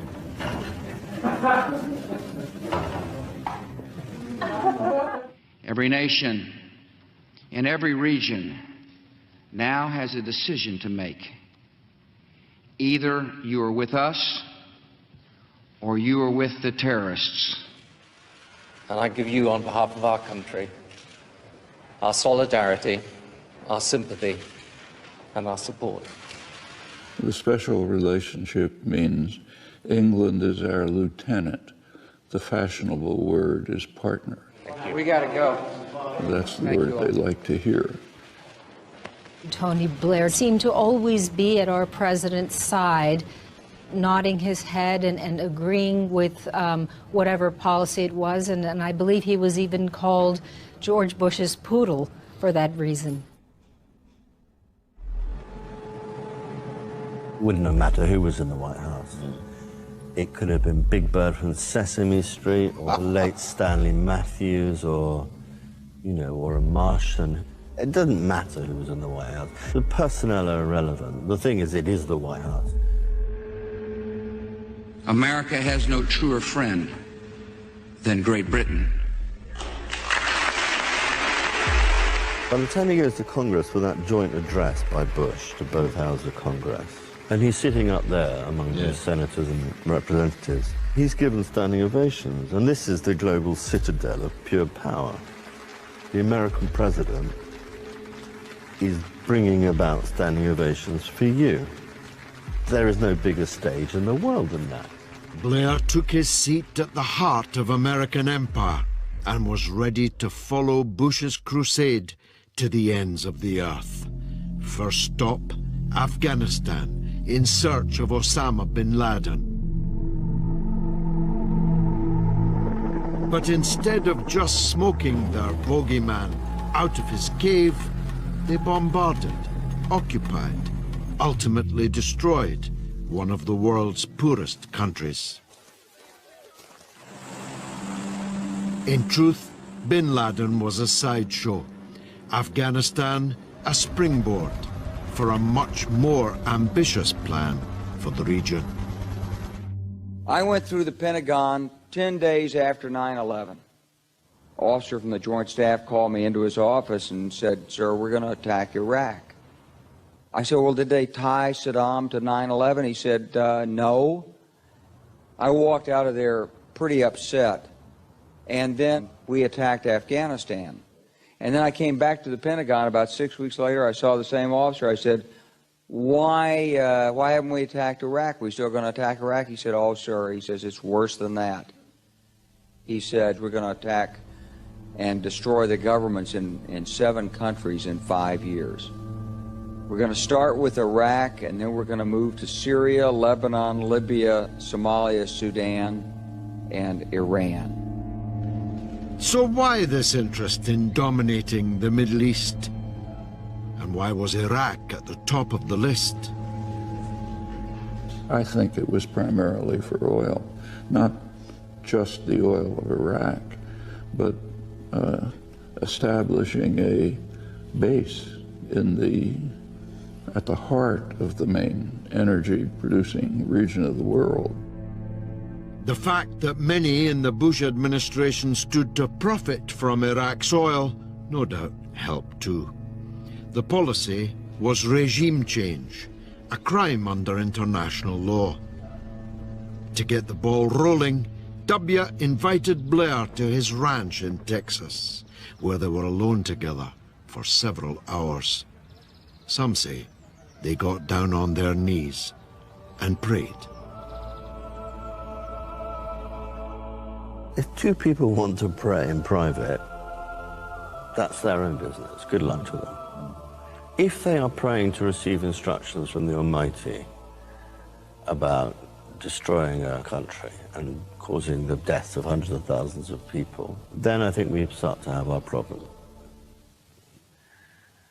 Every nation in every region now has a decision to make. Either you are with us or you are with the terrorists. And I give you, on behalf of our country, our solidarity, our sympathy, and our support. The special relationship means England is our lieutenant. The fashionable word is partner. We gotta go. That's the word they like to hear. Tony Blair seemed to always be at our president's side, nodding his head and agreeing with whatever policy it was, and I believe he was even called George Bush's poodle for that reason. Wouldn't have mattered who was in the White House. It could have been Big Bird from Sesame Street, or the late Stanley Matthews, or, you know, or a Martian. It doesn't matter who was in the White House. The personnel are irrelevant. The thing is, it is the White House. America has no truer friend than Great Britain. By the time he goes to Congress with that joint address by Bush to both houses of Congress, and he's sitting up there among the senators and representatives, he's given standing ovations, and this is the global citadel of pure power. The American president is bringing about standing ovations for you. There is no bigger stage in the world than that. Blair took his seat at the heart of American empire and was ready to follow Bush's crusade to the ends of the earth. First stop, Afghanistan, in search of Osama bin Laden. But instead of just smoking their bogeyman out of his cave, they bombarded, occupied, ultimately destroyed one of the world's poorest countries. In truth, bin Laden was a sideshow, Afghanistan a springboard for a much more ambitious plan for the region. I went through the Pentagon 10 days after 9/11. An officer from the Joint Staff called me into his office and said, "Sir, we're going to attack Iraq." I said, "Well, did they tie Saddam to 9/11? He said, "No." I walked out of there pretty upset. And then we attacked Afghanistan. And then I came back to the Pentagon about 6 weeks later. I saw the same officer. I said, why haven't we attacked Iraq? We still going to attack Iraq? He said, "Oh, sir," he says, "it's worse than that." He said, "We're going to attack and destroy the governments in 7 countries in 5 years. We're going to start with Iraq, and then we're going to move to Syria, Lebanon, Libya, Somalia, Sudan, and Iran." So why this interest in dominating the Middle East? And why was Iraq at the top of the list? I think it was primarily for oil, not just the oil of Iraq, but establishing a base at the heart of the main energy-producing region of the world. The fact that many in the Bush administration stood to profit from Iraq's oil no doubt helped too. The policy was regime change, a crime under international law. To get the ball rolling, W invited Blair to his ranch in Texas, where they were alone together for several hours. Some say they got down on their knees and prayed. If two people want to pray in private, that's their own business. Good luck to them. If they are praying to receive instructions from the Almighty about destroying our country and causing the death of hundreds of thousands of people, then I think we start to have our problem.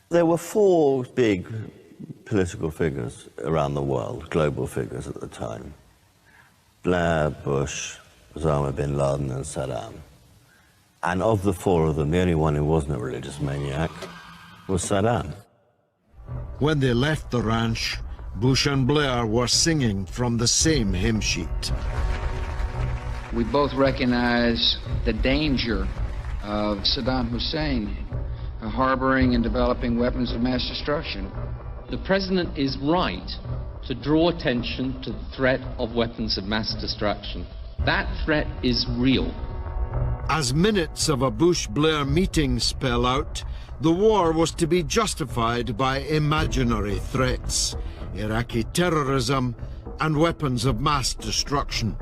There were four big political figures around the world, global figures at the time. Blair, Bush, Osama bin Laden and Saddam. And of the four of them, the only one who wasn't a religious maniac was Saddam. When they left the ranch, Bush and Blair were singing from the same hymn sheet. We both recognize the danger of Saddam Hussein harboring and developing weapons of mass destruction. The President is right to draw attention to the threat of weapons of mass destruction. That threat is real. As minutes of a Bush-Blair meeting spell out, the war was to be justified by imaginary threats, Iraqi terrorism and weapons of mass destruction,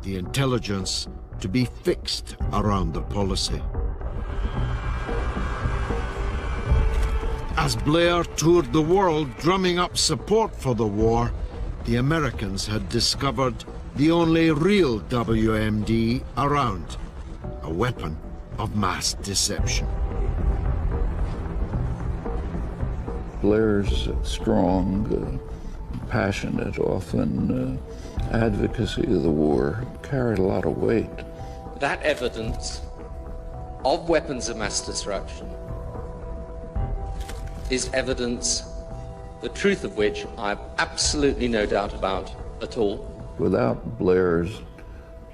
the intelligence to be fixed around the policy. As Blair toured the world drumming up support for the war, the Americans had discovered the only real WMD around, a weapon of mass deception. Blair's strong, passionate, often advocacy of the war carried a lot of weight. That evidence of weapons of mass destruction is evidence, the truth of which I have absolutely no doubt about at all. Without Blair's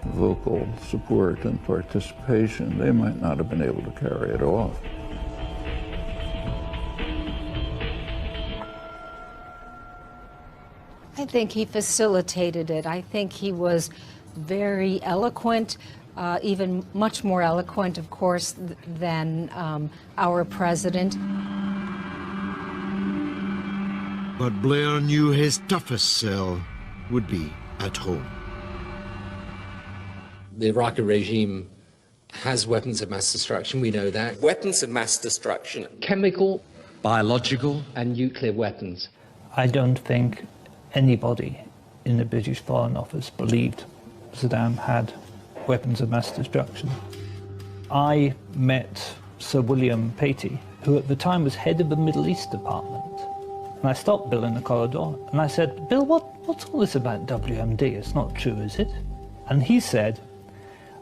vocal support and participation, they might not have been able to carry it off. I think he facilitated it. I think he was very eloquent, even much more eloquent, of course, than our president. But Blair knew his toughest sell would be at home. The Iraqi regime has weapons of mass destruction, we know that. Weapons of mass destruction, chemical, biological, and nuclear weapons. I don't think anybody in the British Foreign Office believed Saddam had weapons of mass destruction. I met Sir William Patey, who at the time was head of the Middle East Department. And I stopped Bill in the corridor and I said, "Bill, what's all this about WMD? It's not true, is it?" And he said,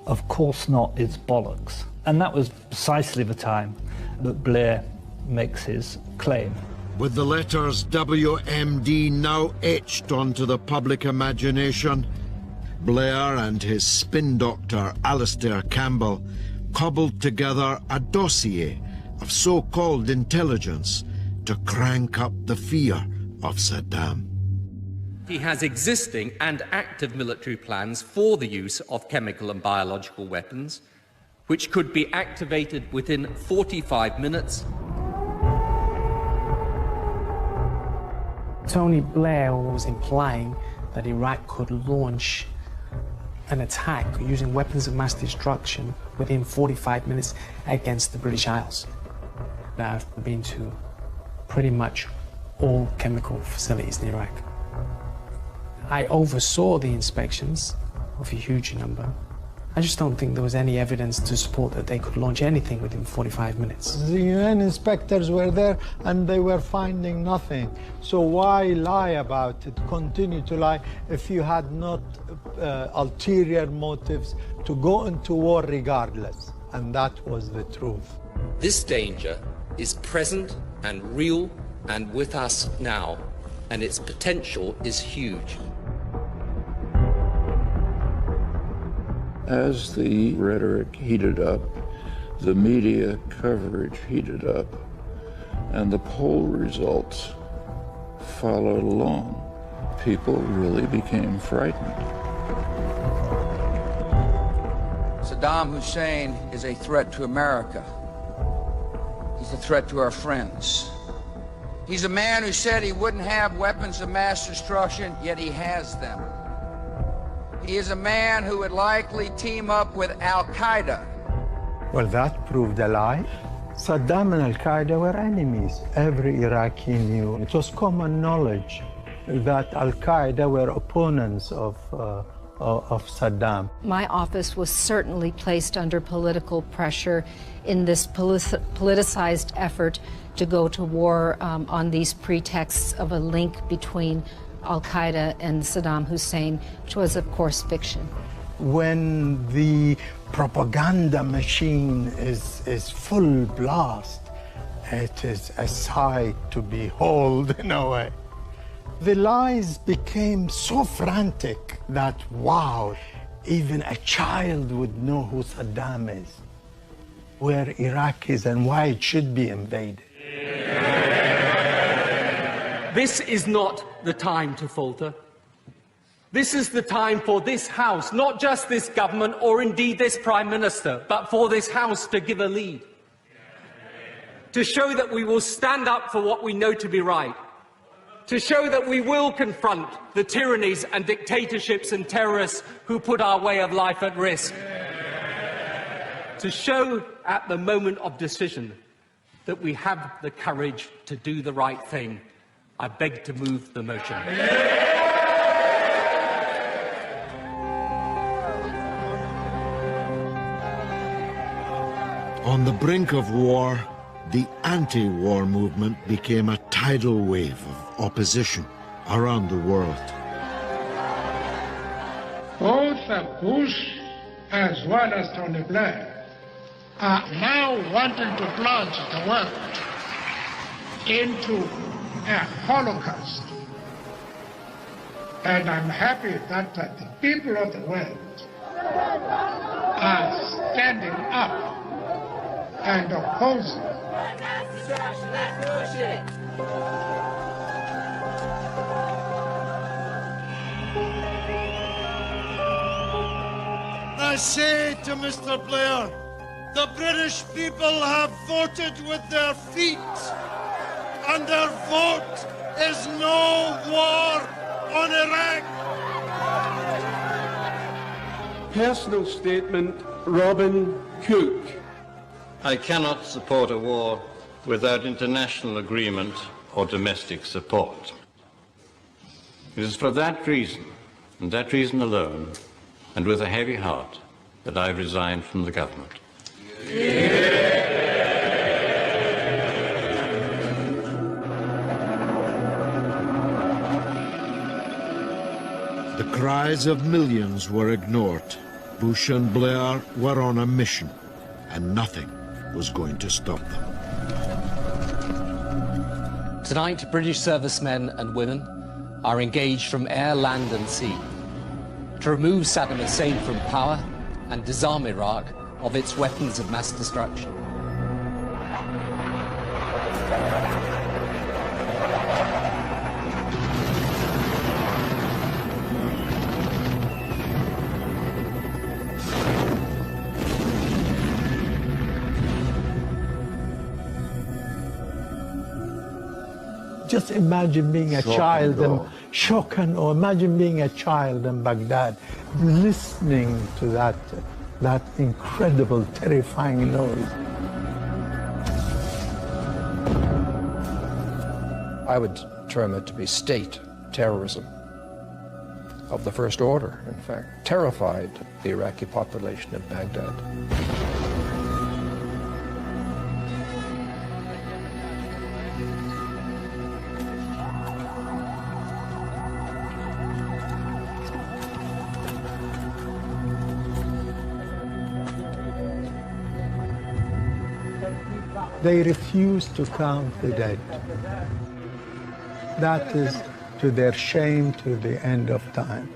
"Of course not, it's bollocks." And that was precisely the time that Blair makes his claim. With the letters WMD now etched onto the public imagination, Blair and his spin doctor Alastair Campbell cobbled together a dossier of so-called intelligence to crank up the fear of Saddam. He has existing and active military plans for the use of chemical and biological weapons, which could be activated within 45 minutes. Tony Blair was implying that Iraq could launch an attack using weapons of mass destruction within 45 minutes against the British Isles. I've been to pretty much all chemical facilities in Iraq. I oversaw the inspections of a huge number, I just don't think there was any evidence to support that they could launch anything within 45 minutes. The UN inspectors were there and they were finding nothing. So why lie about it, continue to lie, if you had not ulterior motives to go into war regardless? And that was the truth. This danger is present and real and with us now, and its potential is huge. As the rhetoric heated up, the media coverage heated up, and the poll results followed along, people really became frightened. Saddam Hussein is a threat to America. He's a threat to our friends. He's a man who said he wouldn't have weapons of mass destruction, yet he has them. He is a man who would likely team up with Al-Qaeda. Well, that proved a lie. Saddam and Al-Qaeda were enemies. Every Iraqi knew. It was common knowledge that Al-Qaeda were opponents of Saddam. My office was certainly placed under political pressure in this politicized effort to go to war on these pretexts of a link between Al-Qaeda and Saddam Hussein, which was, of course, fiction. When the propaganda machine is full blast, it is a sight to behold in a way. The lies became so frantic that, wow, even a child would know who Saddam is, where Iraq is, and why it should be invaded. This is not the time to falter. This is the time for this House, not just this government or indeed this Prime Minister, but for this House to give a lead. To show that we will stand up for what we know to be right. To show that we will confront the tyrannies and dictatorships and terrorists who put our way of life at risk. To show at the moment of decision that we have the courage to do the right thing. I beg to move the motion. On the brink of war, the anti-war movement became a tidal wave of opposition around the world. Both Bush as well as Tony Blair are now wanting to plunge the world into a Holocaust. And I'm happy that the people of the world are standing up and opposing. I say to Mr. Blair, the British people have voted with their feet, and their vote is no war on Iraq. Personal statement, Robin Cook. I cannot support a war without international agreement or domestic support. It is for that reason, and that reason alone, and with a heavy heart, that I resigned from the government. The cries of millions were ignored. Bush and Blair were on a mission, and nothing was going to stop them. Tonight, British servicemen and women are engaged from air, land and sea to remove Saddam Hussein from power and disarm Iraq of its weapons of mass destruction. Just imagine being a child in or imagine being a child in Baghdad, listening to that incredible, terrifying noise. I would term it to be state terrorism. of the First Order, in fact, terrified the Iraqi population of Baghdad. They refuse to count the dead. That is, to their shame, to the end of time.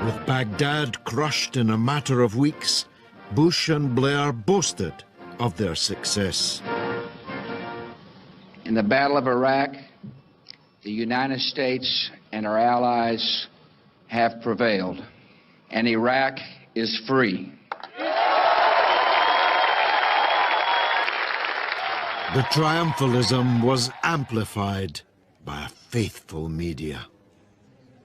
With Baghdad crushed in a matter of weeks, Bush and Blair boasted of their success. In the Battle of Iraq, the United States and our allies have prevailed, and Iraq is free. The triumphalism was amplified by a faithful media.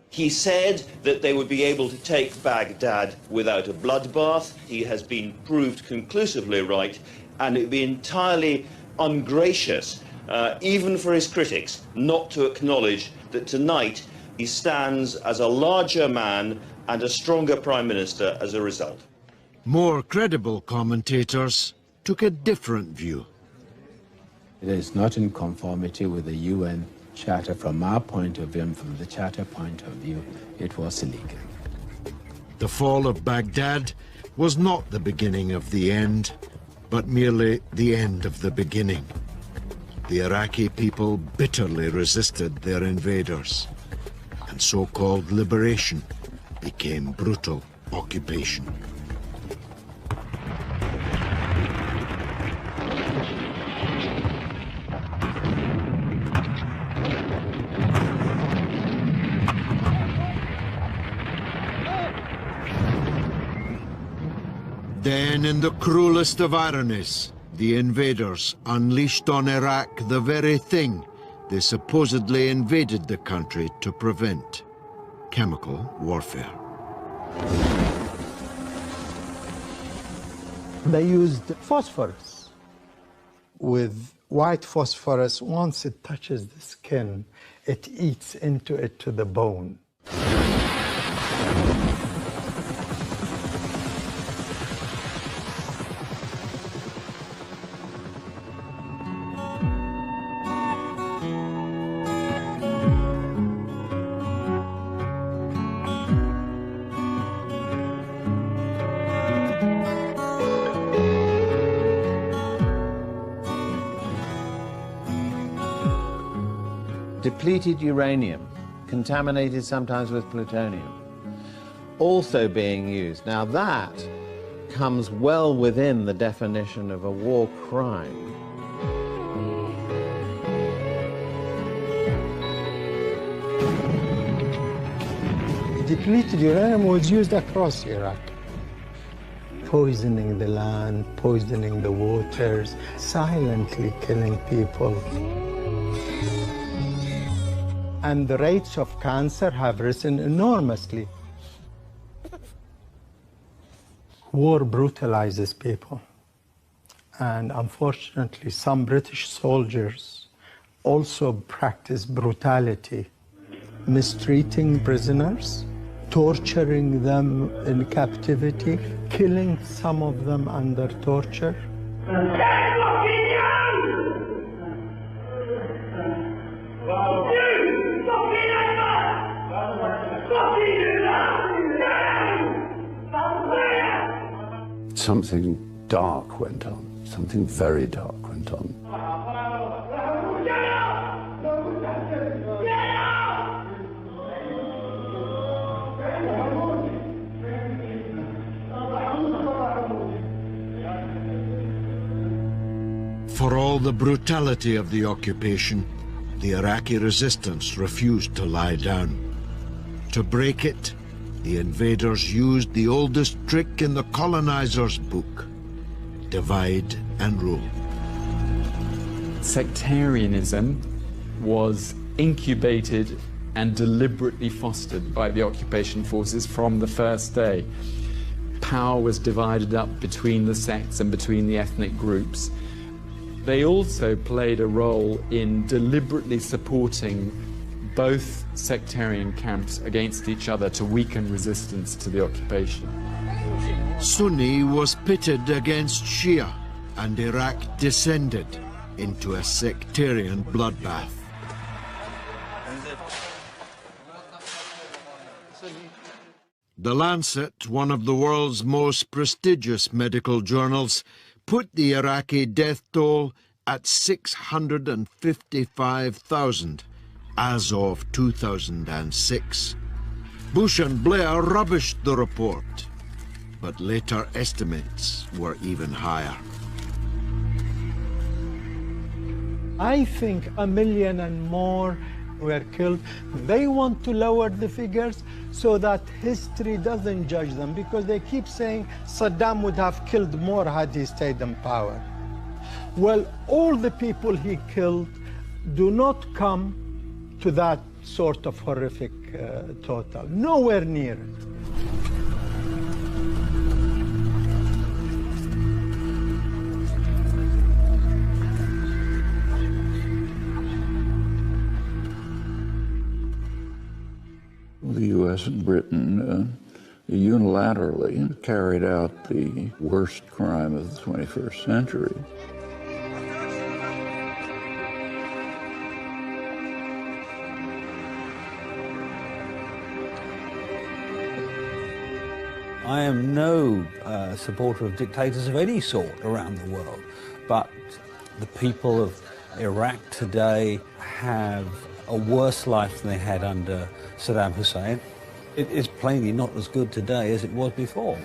He said that they would be able to take Baghdad without a bloodbath. He has been proved conclusively right, and it would be entirely ungracious, even for his critics, not to acknowledge that tonight he stands as a larger man and a stronger Prime Minister as a result. More credible commentators took a different view. It is not in conformity with the UN Charter from our point of view, and from the Charter point of view, it was illegal. The fall of Baghdad was not the beginning of the end, but merely the end of the beginning. The Iraqi people bitterly resisted their invaders, and so-called liberation became brutal occupation. Then, in the cruelest of ironies, the invaders unleashed on Iraq the very thing they supposedly invaded the country to prevent: chemical warfare. They used phosphorus. With white phosphorus, once it touches the skin, it eats into it to the bone. Depleted uranium, contaminated sometimes with plutonium, also being used. Now that comes well within the definition of a war crime. Depleted uranium was used across Iraq, poisoning the land, poisoning the waters, silently killing people. And the rates of cancer have risen enormously. War brutalizes people. And unfortunately, some British soldiers also practice brutality, mistreating prisoners, torturing them in captivity, killing some of them under torture. Something dark went on, something very dark went on. For all the brutality of the occupation, the Iraqi resistance refused to lie down. To break it, the invaders used the oldest trick in the colonizer's book: divide and rule. Sectarianism was incubated and deliberately fostered by the occupation forces from the first day. Power was divided up between the sects and between the ethnic groups. They also played a role in deliberately supporting both sectarian camps against each other to weaken resistance to the occupation. Sunni was pitted against Shia, and Iraq descended into a sectarian bloodbath. The Lancet, one of the world's most prestigious medical journals, put the Iraqi death toll at 655,000 as of 2006. Bush and Blair rubbished the report, but later estimates were even higher. I think 1 million and more were killed. They want to lower the figures so that history doesn't judge them, because they keep saying Saddam would have killed more had he stayed in power. Well, all the people he killed do not come to that sort of horrific total, nowhere near it. The U.S. and Britain unilaterally carried out the worst crime of the 21st century. I am no supporter of dictators of any sort around the world, but the people of Iraq today have a worse life than they had under Saddam Hussein. It is plainly not as good today as it was before.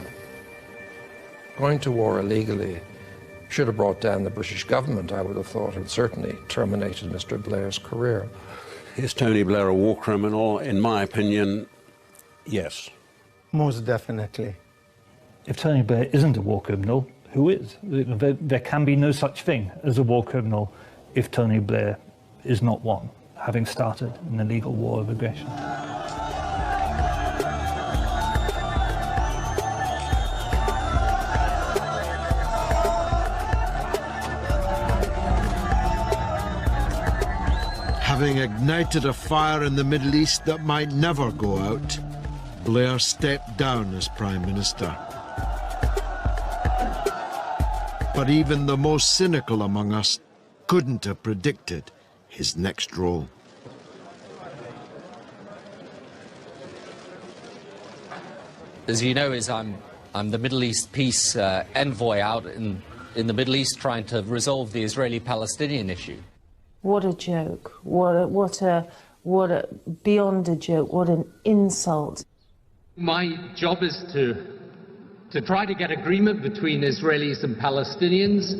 Going to war illegally should have brought down the British government, I would have thought, and certainly terminated Mr. Blair's career. Is Tony Blair a war criminal? In my opinion, yes. Most definitely. If Tony Blair isn't a war criminal, who is? There can be no such thing as a war criminal if Tony Blair is not one, having started an illegal war of aggression. Having ignited a fire in the Middle East that might never go out, Blair stepped down as Prime Minister. But even the most cynical among us couldn't have predicted his next role. As you know, I'm the Middle East peace envoy out in the Middle East trying to resolve the Israeli-Palestinian issue. What a joke. What a beyond a joke, what an insult. My job is to try to get agreement between Israelis and Palestinians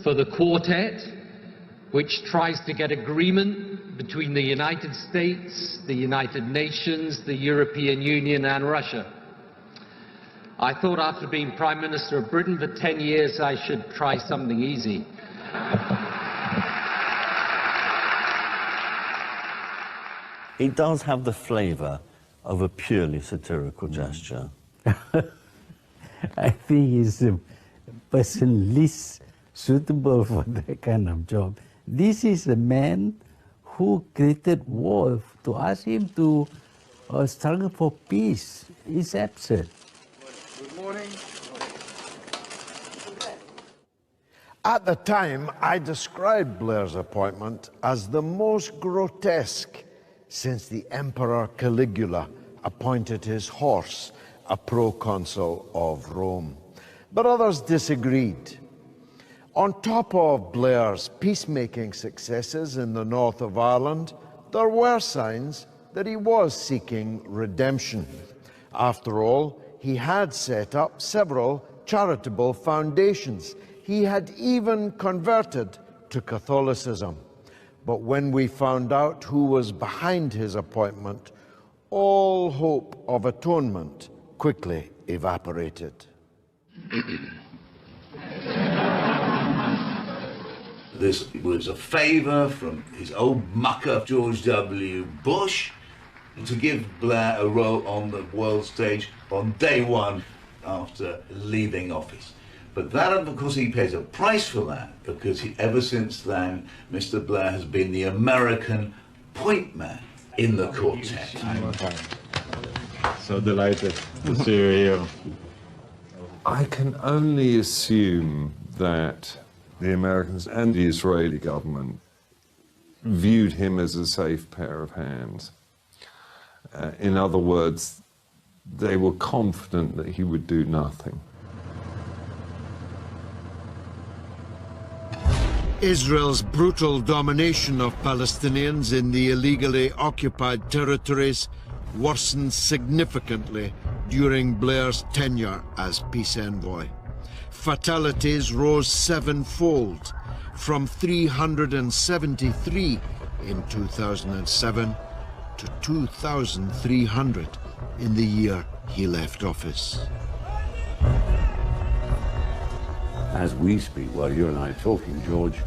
for the quartet, which tries to get agreement between the United States, the United Nations, the European Union and Russia. I thought after being Prime Minister of Britain for 10 years I should try something easy. It does have the flavour of a purely satirical gesture. I think he's a person least suitable for that kind of job. This is a man who created war. To ask him to struggle for peace is absurd. Good morning. At the time, I described Blair's appointment as the most grotesque since the Emperor Caligula appointed his horse a proconsul of Rome. But others disagreed. On top of Blair's peacemaking successes in the north of Ireland, there were signs that he was seeking redemption. After all, he had set up several charitable foundations. He had even converted to Catholicism. But when we found out who was behind his appointment, all hope of atonement quickly evaporated. This was a favour from his old mucker, George W. Bush, to give Blair a role on the world stage on day one after leaving office. But that, of course, he pays a price for that, because ever since then, Mr. Blair has been the American point man. in the quartet. So delighted to see you here. I can only assume that the Americans and the Israeli government viewed him as a safe pair of hands. In other words, they were confident that he would do nothing. Israel's brutal domination of Palestinians in the illegally occupied territories worsened significantly during Blair's tenure as peace envoy. Fatalities rose sevenfold, from 373 in 2007 to 2,300 in the year he left office. As we speak, while you and I are talking, George,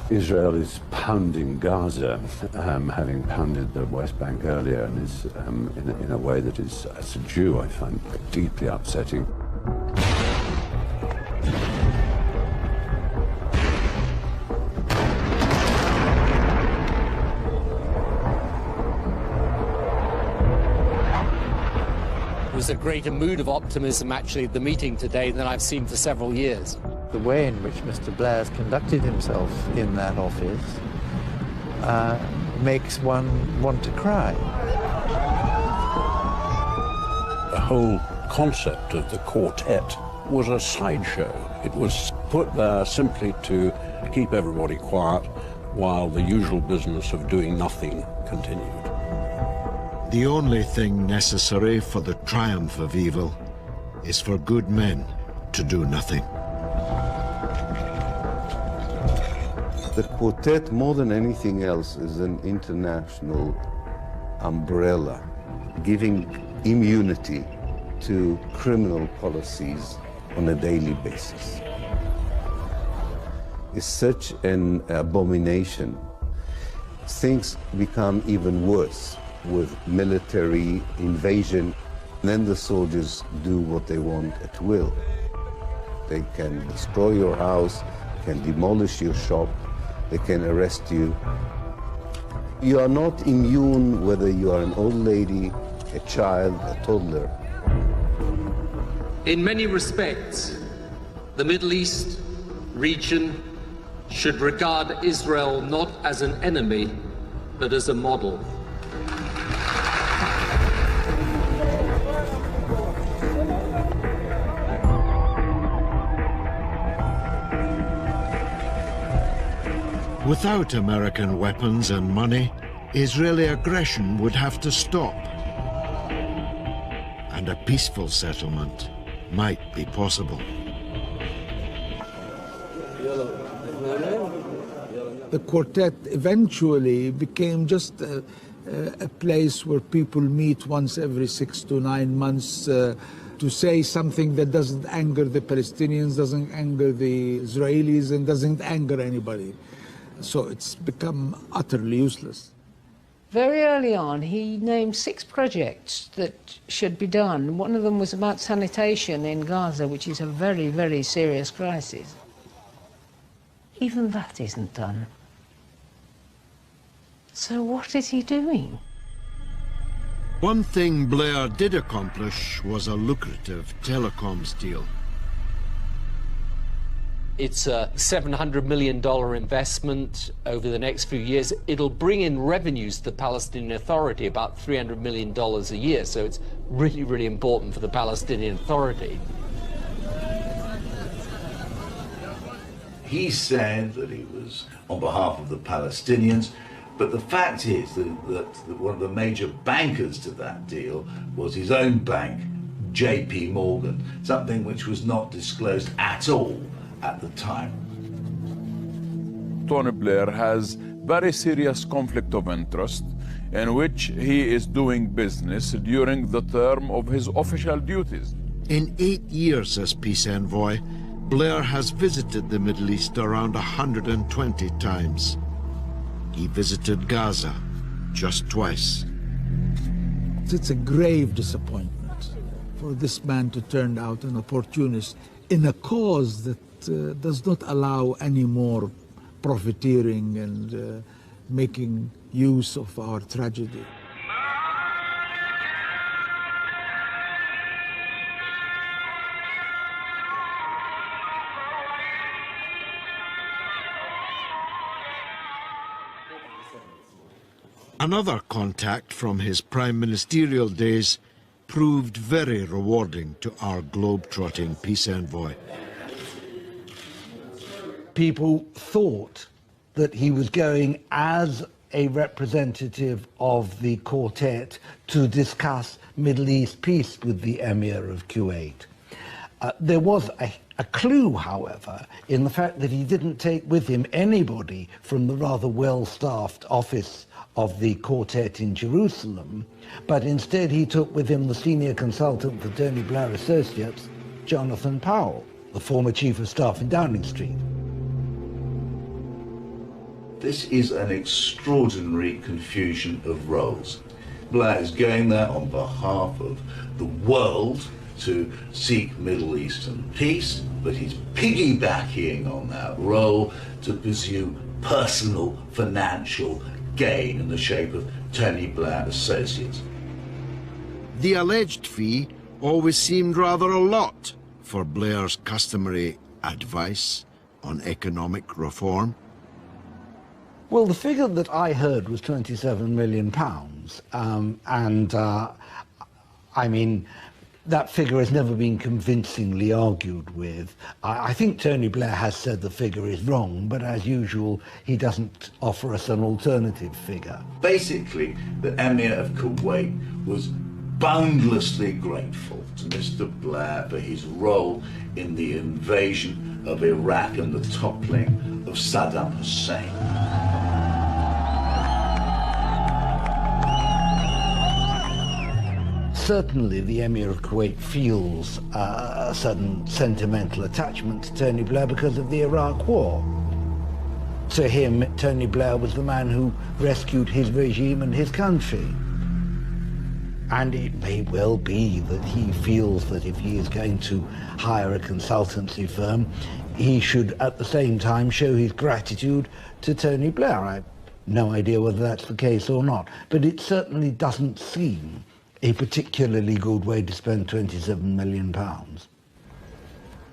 Israel is pounding Gaza, having pounded the West Bank earlier, and is in a way that is, as a Jew, I find deeply upsetting. There was a greater mood of optimism, actually, at the meeting today than I've seen for several years. The way in which Mr. Blair has conducted himself in that office makes one want to cry. The whole concept of the quartet was a sideshow. It was put there simply to keep everybody quiet while the usual business of doing nothing continued. The only thing necessary for the triumph of evil is for good men to do nothing. The quartet, more than anything else, is an international umbrella, giving immunity to criminal policies on a daily basis. It's such an abomination. Things become even worse with military invasion. Then the soldiers do what they want at will. They can destroy your house, can demolish your shop, they can arrest you. You are not immune whether you are an old lady, a child, a toddler. In many respects, the Middle East region should regard Israel not as an enemy, but as a model. Without American weapons and money, Israeli aggression would have to stop. And a peaceful settlement might be possible. The quartet eventually became just a place where people meet once every 6 to 9 months to say something that doesn't anger the Palestinians, doesn't anger the Israelis, and doesn't anger anybody. So it's become utterly useless. Very early on, he named 6 projects that should be done. One of them was about sanitation in Gaza, which is a very, very serious crisis. Even that isn't done. So what is he doing? One thing Blair did accomplish was a lucrative telecoms deal. It's a $700 million investment over the next few years. It'll bring in revenues to the Palestinian Authority, about $300 million a year. So it's really, really important for the Palestinian Authority. He said that he was on behalf of the Palestinians, but the fact is that one of the major bankers to that deal was his own bank, J.P. Morgan, something which was not disclosed at all at the time. Tony Blair has very serious conflict of interest in which he is doing business during the term of his official duties. In 8 years as peace envoy, Blair has visited the Middle East around 120 times. He visited Gaza just twice. It's a grave disappointment for this man to turn out an opportunist in a cause that does not allow any more profiteering and making use of our tragedy. Another contact from his prime ministerial days proved very rewarding to our globe-trotting peace envoy. People thought that he was going as a representative of the quartet to discuss Middle East peace with the Emir of Kuwait. There was a clue, however, in the fact that he didn't take with him anybody from the rather well-staffed office of the quartet in Jerusalem, but instead he took with him the senior consultant for Tony Blair Associates, Jonathan Powell, the former chief of staff in Downing Street. This is an extraordinary confusion of roles. Blair is going there on behalf of the world to seek Middle Eastern peace, but he's piggybacking on that role to pursue personal financial gain in the shape of Tony Blair Associates. The alleged fee always seemed rather a lot for Blair's customary advice on economic reform. Well, the figure that I heard was £27 million, I mean, that figure has never been convincingly argued with. I think Tony Blair has said the figure is wrong, but as usual, he doesn't offer us an alternative figure. Basically, the Emir of Kuwait was boundlessly grateful to Mr. Blair for his role in the invasion of Iraq and the toppling of Saddam Hussein. Certainly the Emir of Kuwait feels a sudden sentimental attachment to Tony Blair because of the Iraq War. To him, Tony Blair was the man who rescued his regime and his country. And it may well be that he feels that if he is going to hire a consultancy firm, he should at the same time show his gratitude to Tony Blair. I have no idea whether that's the case or not, but it certainly doesn't seem a particularly good way to spend £27 million.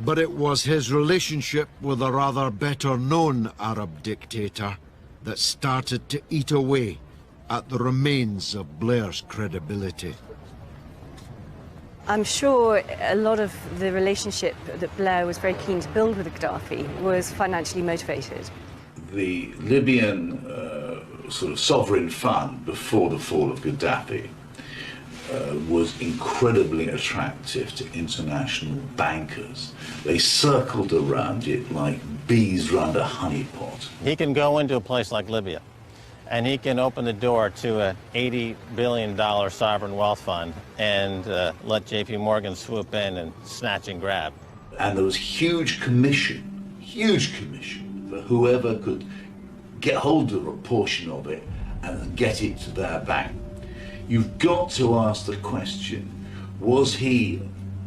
But it was his relationship with a rather better-known Arab dictator that started to eat away at the remains of Blair's credibility. I'm sure a lot of the relationship that Blair was very keen to build with Gaddafi was financially motivated. The Libyan sort of sovereign fund before the fall of Gaddafi was incredibly attractive to international bankers. They circled around it like bees round a honeypot. He can go into a place like Libya, and he can open the door to an $80 billion sovereign wealth fund and let J.P. Morgan swoop in and snatch and grab. And there was huge commission for whoever could get hold of a portion of it and get it to their bank. You've got to ask the question, was he,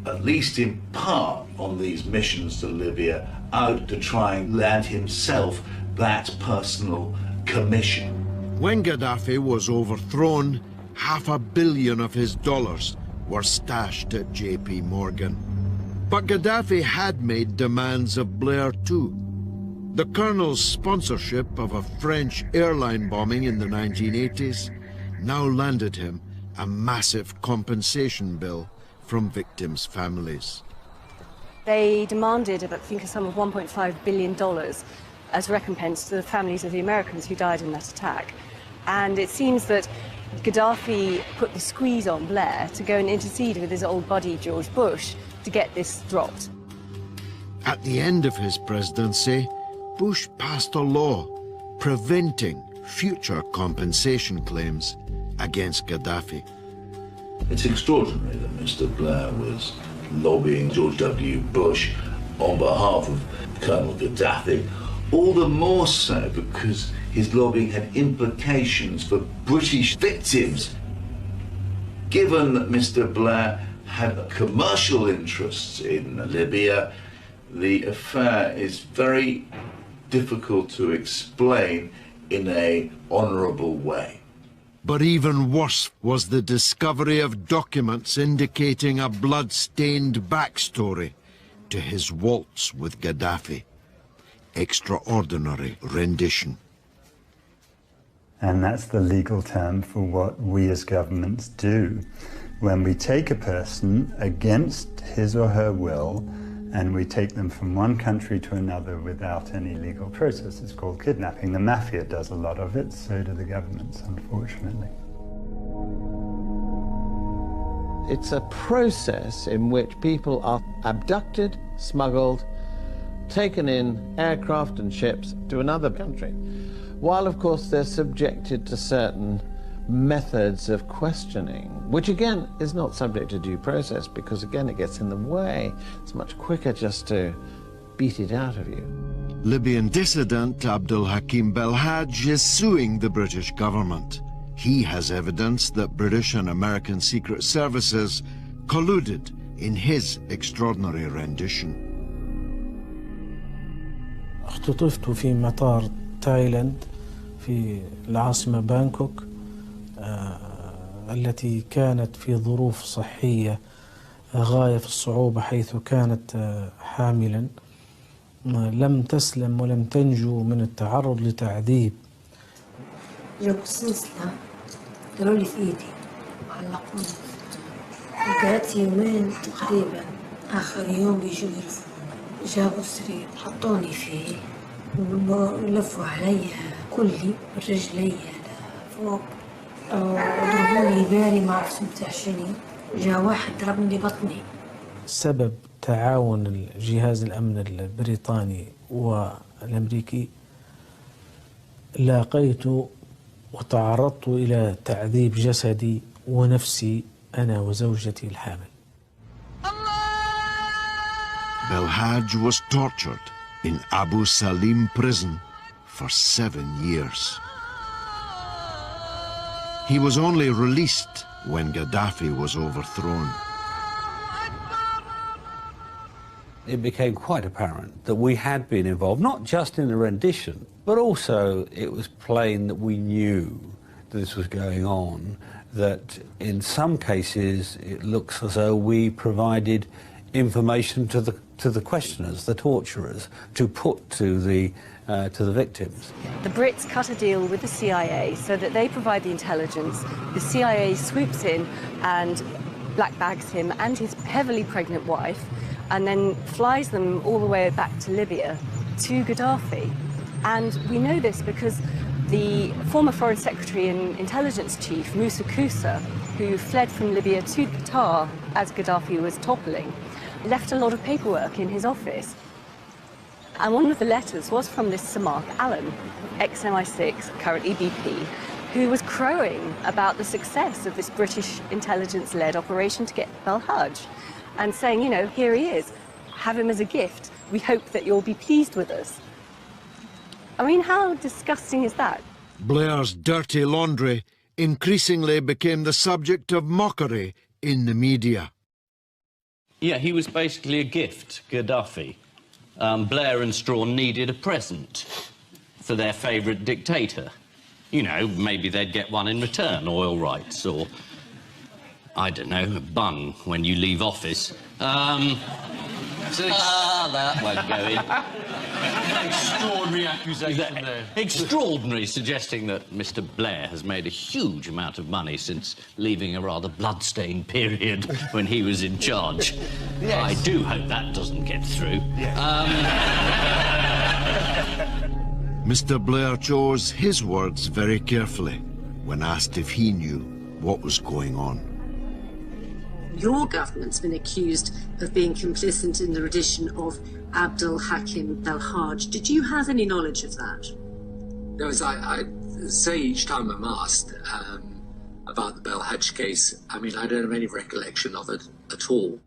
at least in part, on these missions to Libya, out to try and land himself that personal commission? When Gaddafi was overthrown, $500 million of his dollars were stashed at J.P. Morgan. But Gaddafi had made demands of Blair too. The Colonel's sponsorship of a French airline bombing in the 1980s now landed him a massive compensation bill from victims' families. They demanded, I think, a sum of $1.5 billion as recompense to the families of the Americans who died in that attack. And it seems that Gaddafi put the squeeze on Blair to go and intercede with his old buddy George Bush to get this dropped. At the end of his presidency, Bush passed a law preventing future compensation claims against Gaddafi. It's extraordinary that Mr. Blair was lobbying George W. Bush on behalf of Colonel Gaddafi, all the more so because his lobbying had implications for British victims. Given that Mr. Blair had commercial interests in Libya, the affair is very difficult to explain in an honourable way. But even worse was the discovery of documents indicating a blood-stained backstory to his waltz with Gaddafi. Extraordinary rendition. And that's the legal term for what we as governments do. When we take a person against his or her will and we take them from one country to another without any legal process, it's called kidnapping. The mafia does a lot of it, so do the governments, unfortunately. It's a process in which people are abducted, smuggled, taken in aircraft and ships to another country, while of course they're subjected to certain methods of questioning, which again is not subject to due process because again it gets in the way. It's much quicker just to beat it out of you. Libyan dissident Abdul Hakim Belhaj is suing the British government. He has evidence that British and American secret services colluded in his extraordinary rendition. اختطفت في مطار تايلاند في العاصمة بانكوك التي كانت في ظروف صحية غاية في الصعوبة حيث كانت حاملا لم تسلم ولم تنجو من التعرض لتعذيب. جابوا السلسلة قالوا لي في ايدي وعلقوني وقعدت يومين تقريبا. آخر يوم بيجوا يرفعوني جابوا سرير حطوني فيه ولفوا علي كلي رجلي فوق وضربوني باري ما عرفت متاع شنو. جا واحد ضربني بطني. سبب تعاون الجهاز الأمن البريطاني والأمريكي لاقيت وتعرضت إلى تعذيب جسدي ونفسي أنا وزوجتي الحامل. Belhaj was tortured in Abu Salim prison for 7 years. He was only released when Gaddafi was overthrown. It became quite apparent that we had been involved, not just in the rendition, but also it was plain that we knew that this was going on, that in some cases it looks as though we provided information to the questioners, the torturers, to put to the victims. The Brits cut a deal with the CIA so that they provide the intelligence. The CIA swoops in and black bags him and his heavily pregnant wife and then flies them all the way back to Libya to Gaddafi. And we know this because the former Foreign Secretary and Intelligence Chief, Moussa Koussa, who fled from Libya to Qatar as Gaddafi was toppling, left a lot of paperwork in his office. And one of the letters was from this Samark Allen, ex-MI6, currently BP, who was crowing about the success of this British intelligence-led operation to get Belhaj, and saying, you know, here he is, have him as a gift. We hope that you'll be pleased with us. I mean, how disgusting is that? Blair's dirty laundry increasingly became the subject of mockery in the media. Yeah, he was basically a gift, Gaddafi. Blair and Strawn needed a present for their favourite dictator. You know, maybe they'd get one in return, oil rights, or, I don't know, a bun when you leave office. That won't go in. Extraordinary accusation there. Extraordinary, suggesting that Mr. Blair has made a huge amount of money since leaving a rather blood-stained period when he was in charge. Yes. I do hope that doesn't get through. Yes. Mr. Blair chose his words very carefully when asked if he knew what was going on. Your government's been accused of being complicit in the rendition of Abdul Hakim Belhaj. Did you have any knowledge of that? No, as I say each time I'm asked about the Belhaj case, I mean, I don't have any recollection of it at all.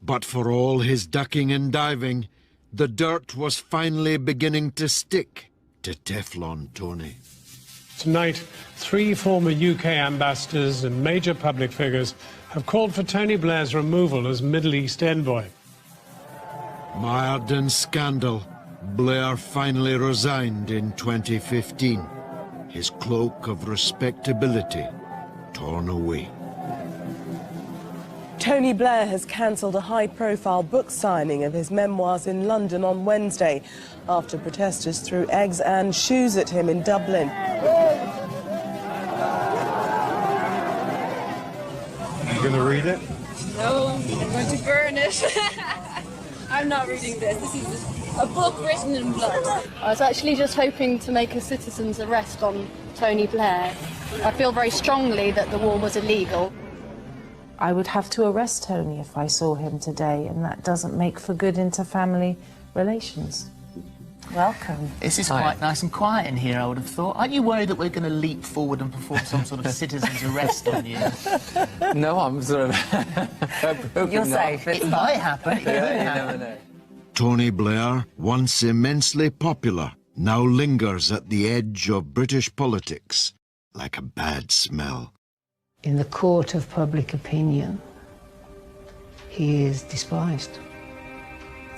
But for all his ducking and diving, the dirt was finally beginning to stick to Teflon Tony. Tonight, 3 former UK ambassadors and major public figures have called for Tony Blair's removal as Middle East envoy. Mired in scandal, Blair finally resigned in 2015, his cloak of respectability torn away. Tony Blair has cancelled a high-profile book signing of his memoirs in London on Wednesday after protesters threw eggs and shoes at him in Dublin. You going to read it? No, I'm going to burn it. I'm not reading this. This is a book written in blood. I was actually just hoping to make a citizen's arrest on Tony Blair. I feel very strongly that the war was illegal. I would have to arrest Tony if I saw him today, and that doesn't make for good inter-family relations. Welcome. This is quite nice and quiet in here, I would have thought. Aren't you worried that we're going to leap forward and perform some sort of citizen's arrest on you? No, I'm sort of... You're safe. It might happen. It could happen. Never know. Tony Blair, once immensely popular, now lingers at the edge of British politics like a bad smell. In the court of public opinion, he is despised.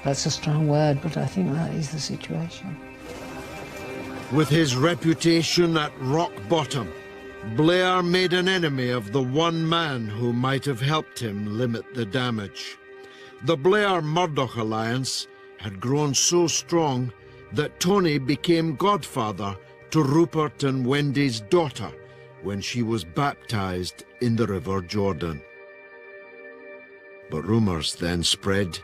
That's a strong word, but I think that is the situation. With his reputation at rock bottom, Blair made an enemy of the one man who might have helped him limit the damage. The Blair-Murdoch alliance had grown so strong that Tony became godfather to Rupert and Wendy's daughter when she was baptized in the River Jordan. But rumors then spread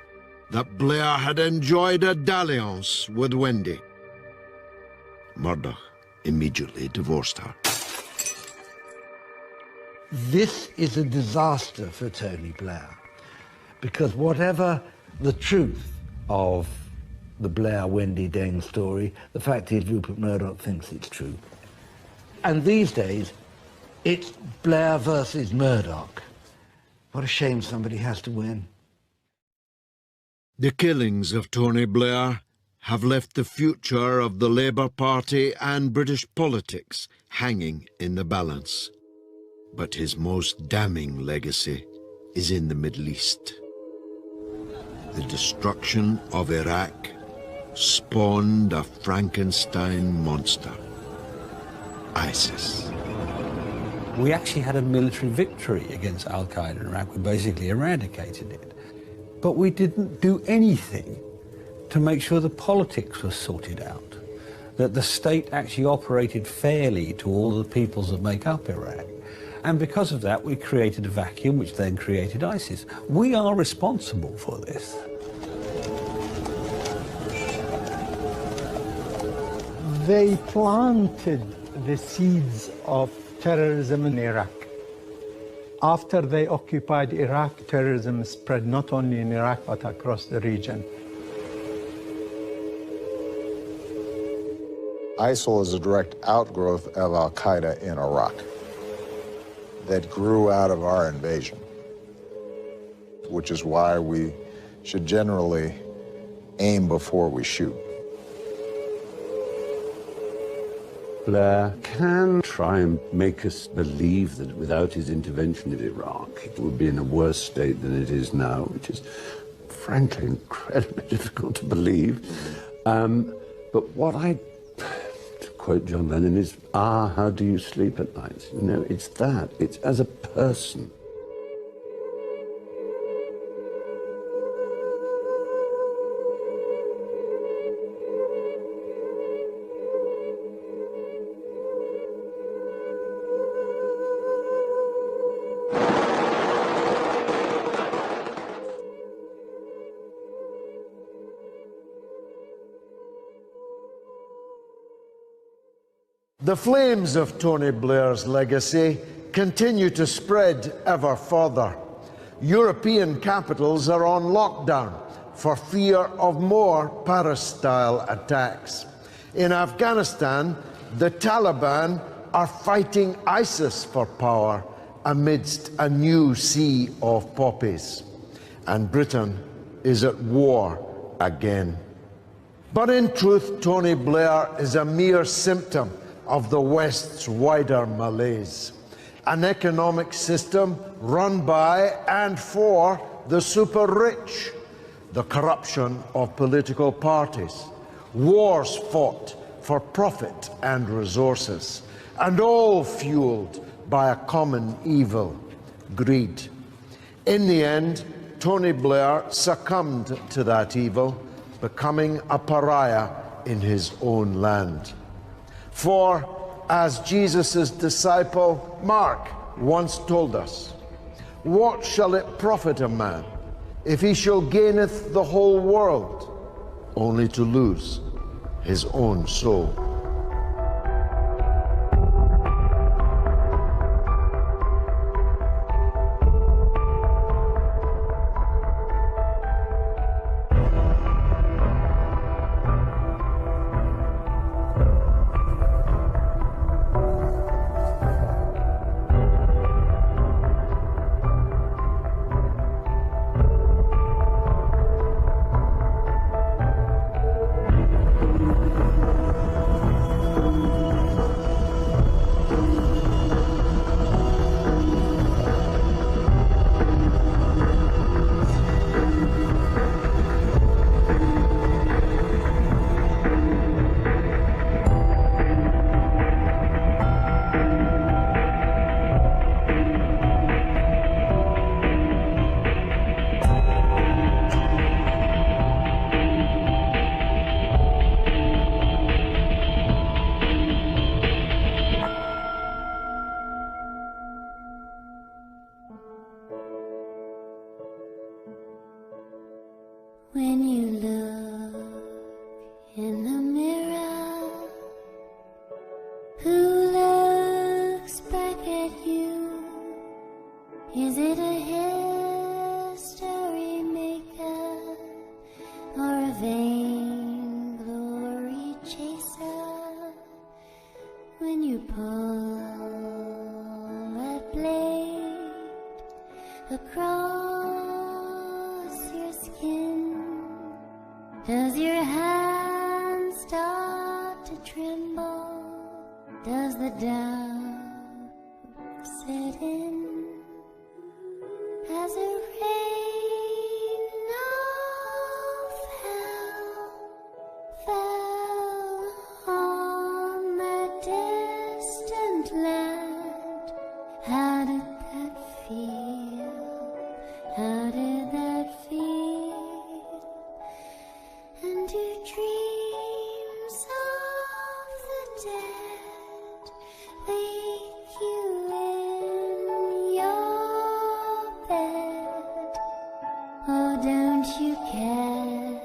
that Blair had enjoyed a dalliance with Wendy. Murdoch immediately divorced her. This is a disaster for Tony Blair, because whatever the truth of the Blair-Wendy Deng story, the fact is Rupert Murdoch thinks it's true. And these days, it's Blair versus Murdoch. What a shame somebody has to win. The killings of Tony Blair have left the future of the Labour Party and British politics hanging in the balance. But his most damning legacy is in the Middle East. The destruction of Iraq spawned a Frankenstein monster, ISIS. We actually had a military victory against Al-Qaeda in Iraq. We basically eradicated it. But we didn't do anything to make sure the politics was sorted out, that the state actually operated fairly to all the peoples that make up Iraq. And because of that, we created a vacuum, which then created ISIS. We are responsible for this. They planted the seeds of terrorism in Iraq. After they occupied Iraq, terrorism spread not only in Iraq but across the region. ISIL is a direct outgrowth of Al-Qaeda in Iraq that grew out of our invasion, which is why we should generally aim before we shoot. Blair can try and make us believe that without his intervention in Iraq, it would be in a worse state than it is now, which is frankly incredibly difficult to believe. But what I, to quote John Lennon, is, how do you sleep at night? You know, it's that. It's as a person. The flames of Tony Blair's legacy continue to spread ever further. European capitals are on lockdown for fear of more Paris-style attacks. In Afghanistan, the Taliban are fighting ISIS for power amidst a new sea of poppies. And Britain is at war again. But in truth, Tony Blair is a mere symptom of the West's wider malaise. An economic system run by and for the super rich. the corruption of political parties, wars fought for profit and resources, and all fueled by a common evil, greed. In the end, Tony Blair succumbed to that evil, becoming a pariah in his own land. For, as Jesus' disciple Mark once told us, "What shall it profit a man if he shall gaineth the whole world, only to lose his own soul?" When you look in the mirror, who looks back at you? Is it a history maker or a vain glory chaser? When you pull that blade across your skin, does your hand start to tremble? Does the doubt set in? As a rain of hell fell on that distant land, how did that feel? How did that feel? And do dreams of the dead wake you in your bed? Oh, don't you care?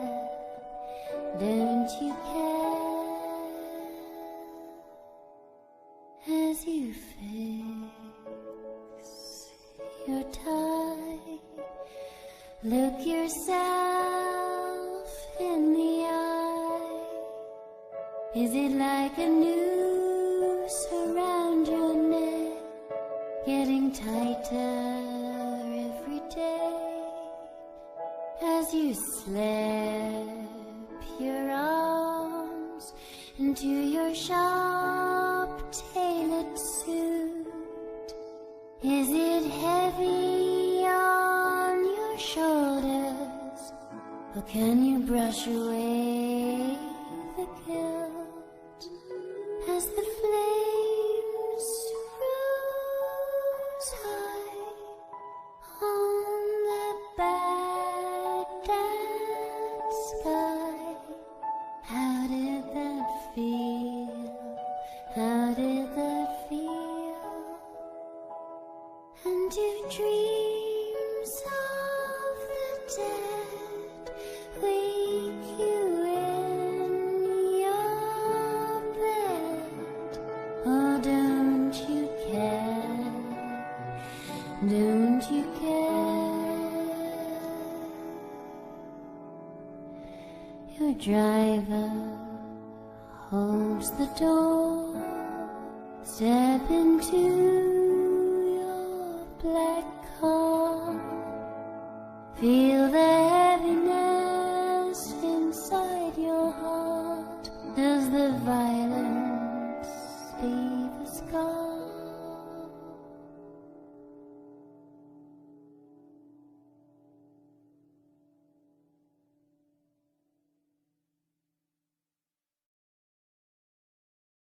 Don't you care? As you fix your tie, look yourself in the eye. Is it like a noose around your neck, getting tighter every day? As you slip your arms into your sharp-tailored suit, is it heavy on your shoulders, or can you brush away the guilt as the flames rose high on the Baghdad sky? How did that feel? How did that feel? And do dreams of the dead wake you in your bed? Oh, don't you care? Don't you care? Your driver holds the door. Step into your black car. Feel